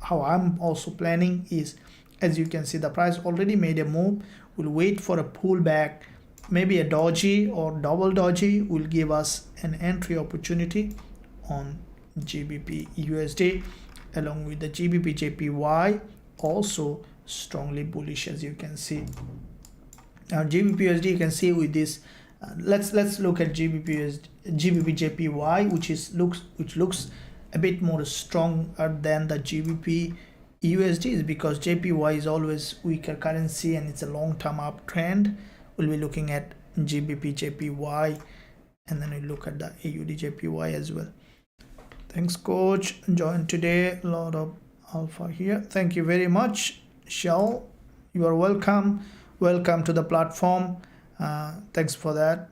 how I'm also planning is, as you can see, the price already made a move. We'll wait for a pullback, maybe a doji or double doji will give us an entry opportunity on GBP/USD, along with the GBP/JPY also strongly bullish, as you can see. Now GBP/USD, you can see with this let's look at GBP/JPY, which looks a bit more stronger than the GBP/USD, is because JPY is always weaker currency and it's a long-term uptrend. We'll be looking at GBP/JPY and then we look at the AUD/JPY as well. Thanks coach, joined today, a lot of alpha here. Thank you very much Shell, you are welcome to the platform. Thanks for that.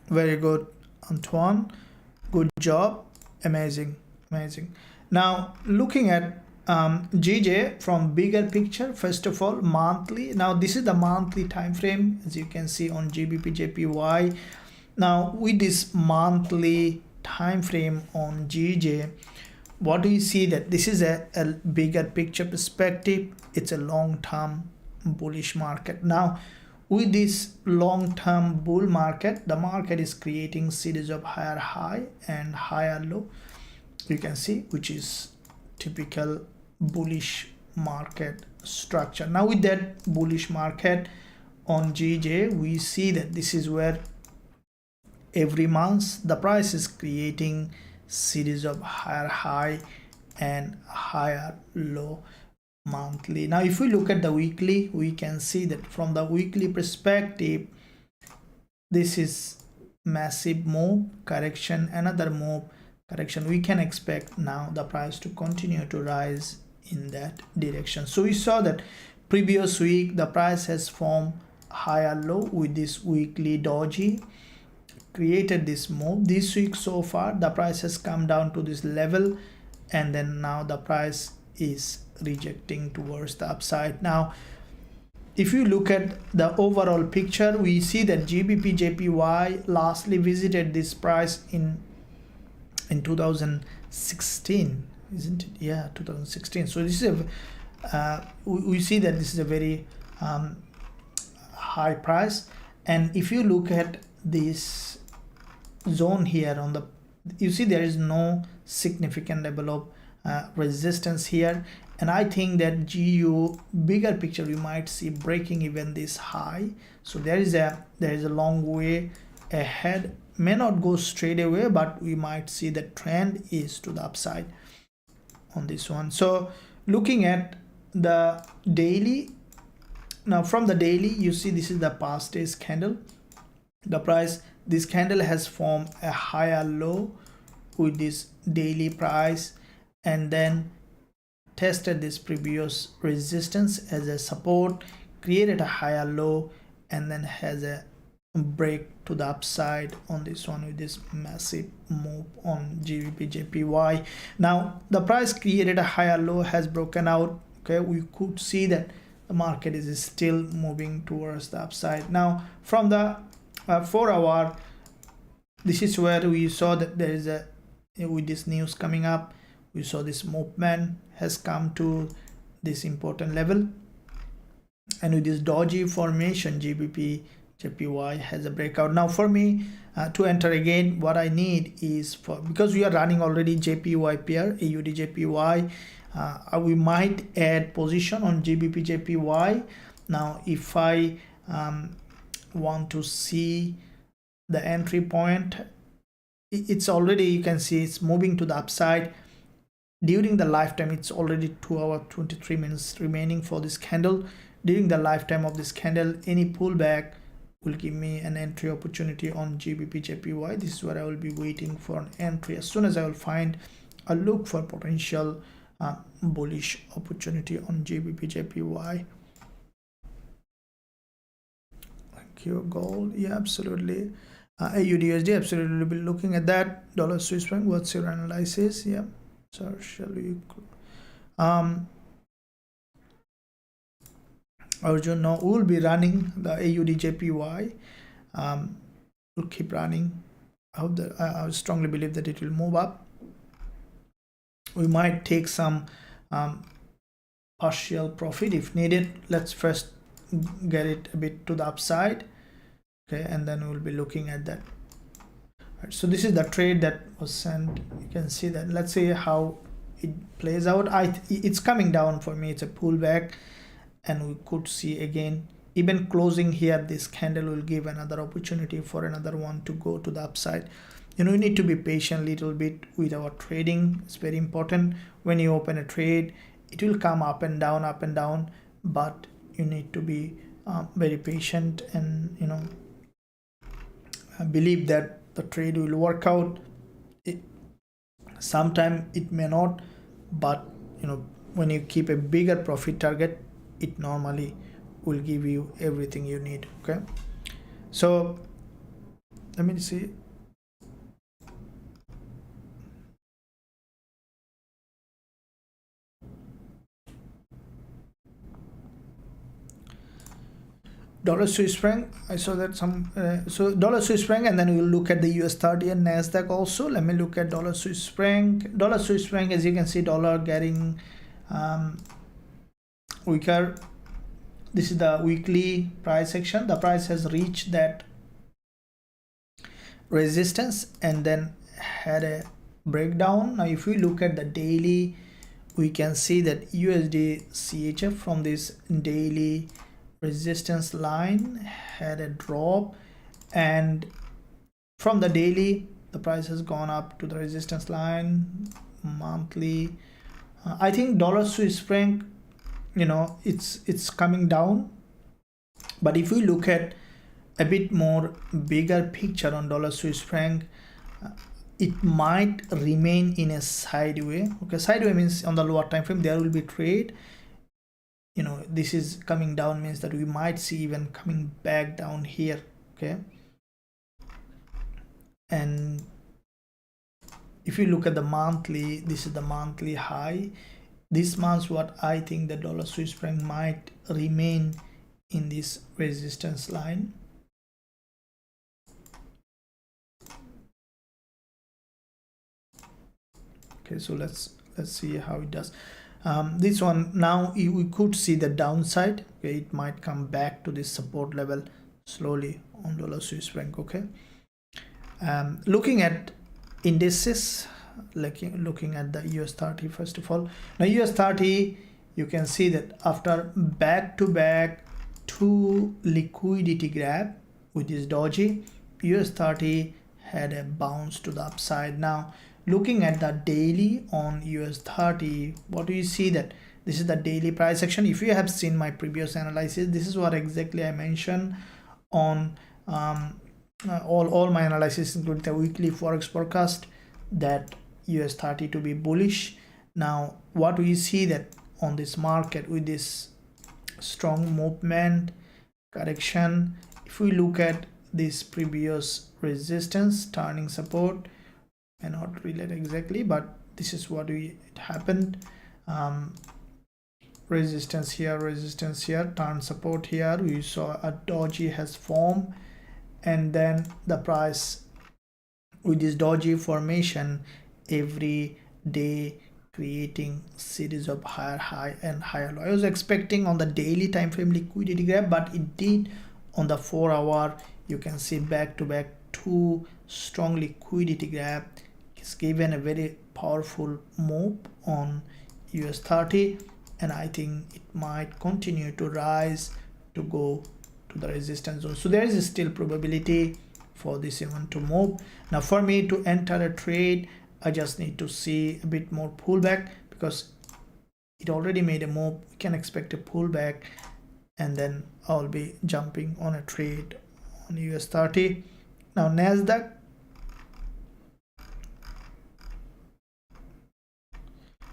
Very good Antoine, good job, amazing. Now looking at GJ from bigger picture, first of all monthly. Now this is the monthly time frame, as you can see on GBP/JPY. Now with this monthly time frame on GJ, what do you see, that this is a bigger picture perspective, it's a long-term bullish market. Now with this long-term bull market, the market is creating series of higher high and higher low, you can see, which is typical bullish market structure. Now with that bullish market on GJ, we see that this is where every month the price is creating series of higher high and higher low monthly. Now if we look at the weekly, we can see that from the weekly perspective, this is massive move, correction, another move, correction. We can expect now the price to continue to rise in that direction. So we saw that previous week the price has formed higher low with this weekly doji, created this move. This week so far the price has come down to this level, and then now the price is rejecting towards the upside. Now if you look at the overall picture, we see that GBP/JPY lastly visited this price in 2016, isn't it? Yeah, 2016. So this is a we see that this is a very high price. And if you look at this zone here on the, you see there is no significant level of resistance here, and I think that GU bigger picture we might see breaking even this high. So there is a long way ahead, may not go straight away, but we might see the trend is to the upside on this one. So looking at the daily, now from the daily you see this is the past day's candle. The price, this candle has formed a higher low with this daily price, and then tested this previous resistance as a support, created a higher low, and then has a break to the upside on this one with this massive move on GBP/JPY. Now the price created a higher low, has broken out. Okay, we could see that the market is still moving towards the upside. Now from the 4 hour, this is where we saw that there is a, with this news coming up, we saw this movement has come to this important level, and with this doji formation GBP/JPY has a breakout. Now for me to enter again, what I need is, for because we are running already JPY pair AUD/JPY, we might add position on GBP/JPY. Now if I want to see the entry point, it's already, you can see it's moving to the upside. During the lifetime, it's already 2 hours 23 minutes remaining for this candle. During the lifetime of this candle, any pullback will give me an entry opportunity on GBP/JPY. This is where I will be waiting for an entry. As soon as I will find, I'll look for potential bullish opportunity on GBP/JPY. Thank you. Gold, yeah, absolutely. AUD/USD, absolutely, we'll be looking at that. Dollar Swiss franc, what's your analysis? Yeah, so shall we Arjun, no, we'll be running the AUD/JPY. We'll keep running. I hope that I strongly believe that it will move up. We might take some partial profit if needed. Let's first get it a bit to the upside, okay, and then we'll be looking at that. Right, so this is the trade that was sent. You can see that. Let's see how it plays out. It's coming down for me. It's a pullback, and we could see again, even closing here, this candle will give another opportunity for another one to go to the upside. You know, you need to be patient a little bit with our trading. It's very important. When you open a trade, it will come up and down, but you need to be very patient, and you know, believe that the trade will work out. Sometimes it may not, but you know, when you keep a bigger profit target, it normally will give you everything you need. Okay, so let me see. Dollar Swiss franc, I saw that some so dollar Swiss franc, and then we'll look at the US30 and NASDAQ also. Let me look at dollar Swiss franc. Dollar Swiss franc, as you can see, dollar getting weaker. this is the weekly price action. The price has reached that resistance and then had a breakdown. Now if we look at the daily, we can see that USD CHF from this daily resistance line had a drop, and from the daily the price has gone up to the resistance line. Monthly, I think dollar Swiss franc, you know, it's coming down, but if we look at a bit more bigger picture on dollar Swiss franc, it might remain in a sideway. Okay, sideway means on the lower time frame there will be trade. You know, this is coming down means that we might see even coming back down here. Okay, and if you look at the monthly, this is the monthly high. This month, what I think the dollar Swiss franc might remain in this resistance line. Okay, so let's see how it does. This one now we could see the downside. Okay, it might come back to this support level slowly on dollar Swiss franc. Okay, looking at indices, looking at the US30 first of all. Now US30, you can see that after back-to-back two liquidity grab with this doji, US30 had a bounce to the upside. Now looking at the daily on US30, what do you see? That this is the daily price action. If you have seen my previous analysis, this is what exactly I mentioned on all my analysis, including the weekly forex forecast, that US30 to be bullish. Now what we see that on this market with this strong movement correction, if we look at this previous resistance turning support, may not relate exactly, but this is what it happened. Resistance here, turn support here. We saw a doji has formed, and then the price with this doji formation every day creating series of higher high and higher low. I was expecting on the daily time frame liquidity grab, but it did on the 4 hour. You can see back to back two strong liquidity grab. It's given a very powerful move on US30, and I think it might continue to rise to go to the resistance zone. So there is still probability for this event to move. Now for me to enter a trade, I just need to see a bit more pullback, because it already made a move. We can expect a pullback, and then I'll be jumping on a trade on US30. Now NASDAQ,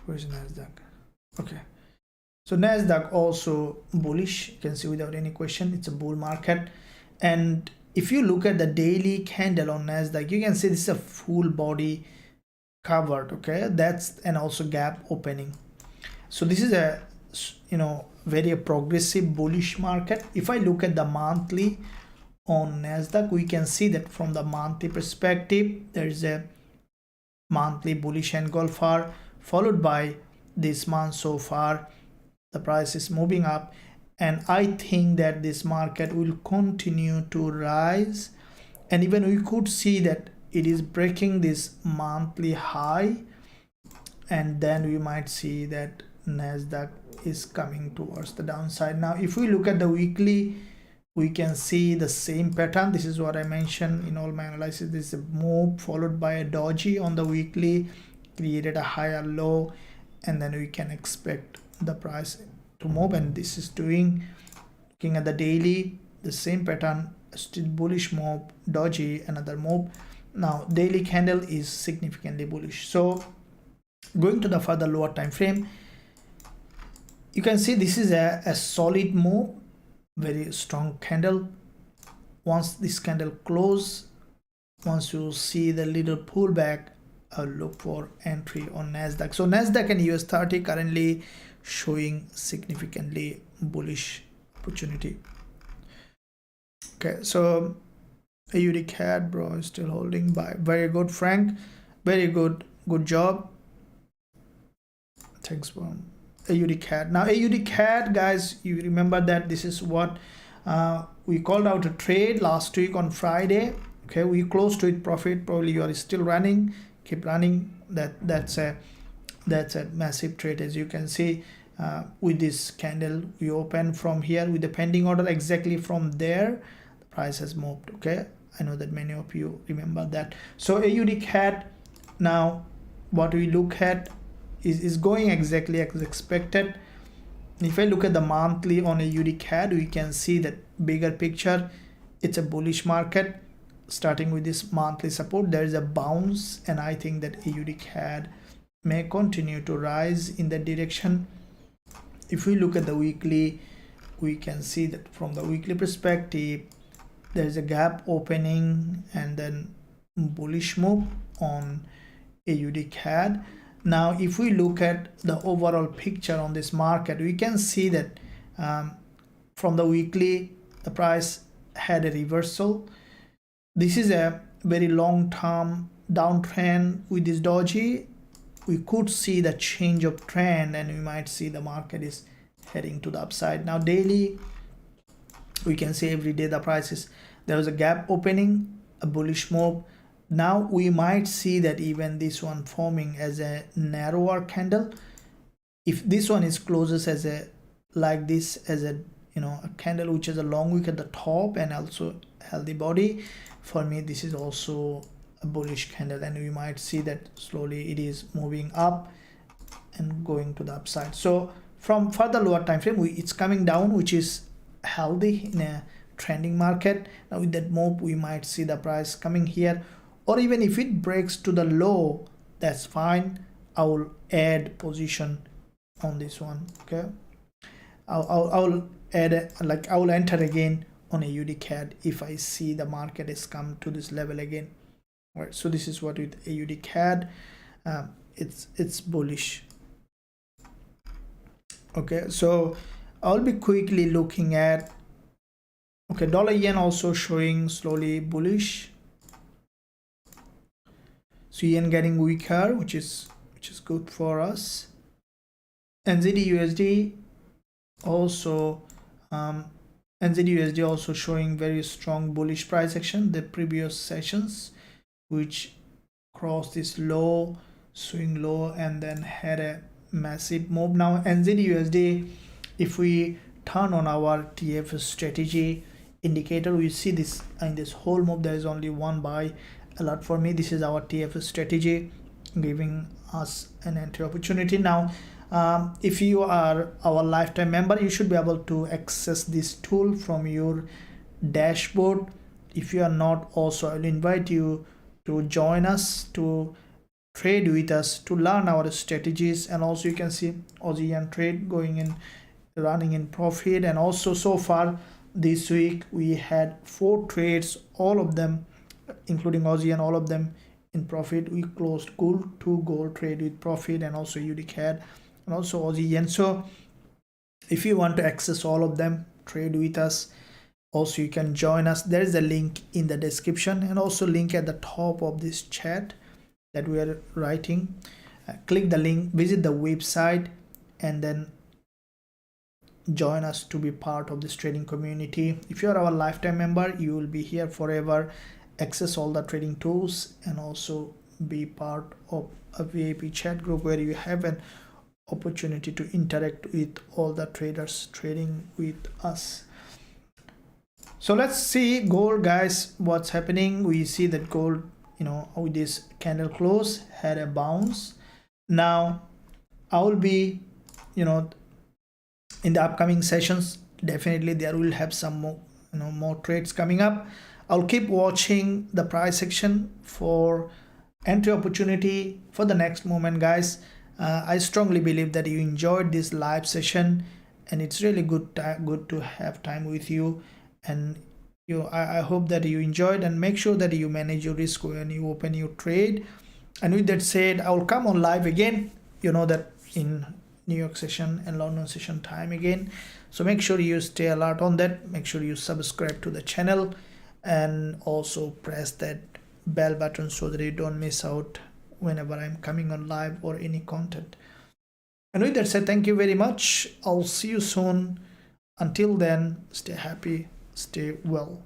where's NASDAQ? Okay, so NASDAQ also bullish. You can see without any question it's a bull market. And if you look at the daily candle on NASDAQ, you can see this is a full body covered. Okay, that's, and also gap opening. So this is a, you know, very progressive bullish market. If I look at the monthly on NASDAQ, we can see that from the monthly perspective there is a monthly bullish engulfer, followed by this month so far the price is moving up, and I think that this market will continue to rise, and even we could see that it is breaking this monthly high, and then we might see that NASDAQ is coming towards the downside. Now if we look at the weekly, we can see the same pattern. This is what I mentioned in all my analysis. This is a move followed by a doji on the weekly, created a higher low, and then we can expect the price to move, and this is doing. Looking at the daily, the same pattern, still bullish move, doji, another move. Now daily candle is significantly bullish. So going to the further lower time frame, you can see this is a solid move, very strong candle. Once this candle close, once you see the little pullback, I'll look for entry on NASDAQ. So NASDAQ and US30 currently showing significantly bullish opportunity. Okay, so AUD CAD, bro, is still holding by. Very good, Frank. Very good job. Thanks, bro. AUD Now AUD guys, you remember that this is what we called out a trade last week on Friday. Okay, we closed with profit. Probably you are still running, keep running. That's a massive trade. As you can see, with this candle we open from here with the pending order. Exactly from there the price has moved. Okay, I know that many of you remember that. So AUD now what we look at is going exactly as expected. If I look at the monthly on AUD we can see that bigger picture. It's a bullish market. Starting with this monthly support, there is a bounce, and I think that AUD may continue to rise in that direction. If we look at the weekly, we can see that from the weekly perspective there is a gap opening and then bullish move on AUD. Now if we look at the overall picture on this market, we can see that from the weekly the price had a reversal. This is a very long-term downtrend with this doji. We could see the change of trend, and we might see the market is heading to the upside. Now daily, we can see every day the prices, there was a gap opening, a bullish move. Now we might see that even this one forming as a narrower candle. If this one is closes as a like this, as a a candle which has a long wick at the top and also healthy body, for me this is also a bullish candle, and we might see that slowly it is moving up and going to the upside. So from further lower time frame, it's coming down, which is healthy in a trending market. Now with that move, we might see the price coming here, or even if it breaks to the low, that's fine. I will add position on this one. Okay, I'll add I will enter again on a AUD if I see the market has come to this level again. All right, so this is what with AUD it's bullish. Okay, so I'll be quickly looking at, okay, dollar yen also showing slowly bullish. So yen getting weaker, which is good for us. NZD USD also NZD also showing very strong bullish price action. The previous sessions, which crossed this low, swing low, and then had a massive move. Now NZD, if we turn on our TF strategy indicator, we see this in this whole move there is only one buy alert for me. This is our TF strategy giving us an entry opportunity. Now if you are our lifetime member, you should be able to access this tool from your dashboard. If you are not, also I'll invite you to join us, to trade with us, to learn our strategies. And also you can see Aussie yen trade going in, running in profit. And also so far this week we had 4 trades, all of them including Aussie yen, all of them in profit. We closed gold, 2 gold trade with profit, and also AUD and also Aussie yen. So if you want to access all of them, trade with us. Also you can join us. There is a link in the description and also link at the top of this chat that we are writing. Click the link, visit the website, and then join us to be part of this trading community. If you are our lifetime member, you will be here forever, access all the trading tools, and also be part of a VIP chat group where you have an opportunity to interact with all the traders trading with us. So let's see gold, guys, what's happening. We see that gold, with this candle close, had a bounce. Now I will be, in the upcoming sessions, definitely there will have some more, more trades coming up. I'll keep watching the price action for entry opportunity for the next moment, guys. I strongly believe that you enjoyed this live session, and it's really good to have time with you. And I hope that you enjoyed, and make sure that you manage your risk when you open your trade. And with that said, I will come on live again, that in New York session and London session time again. So make sure you stay alert on that. Make sure you subscribe to the channel and also press that bell button so that you don't miss out whenever I'm coming on live or any content. And with that said, thank you very much. I'll see you soon. Until then, stay happy, stay well.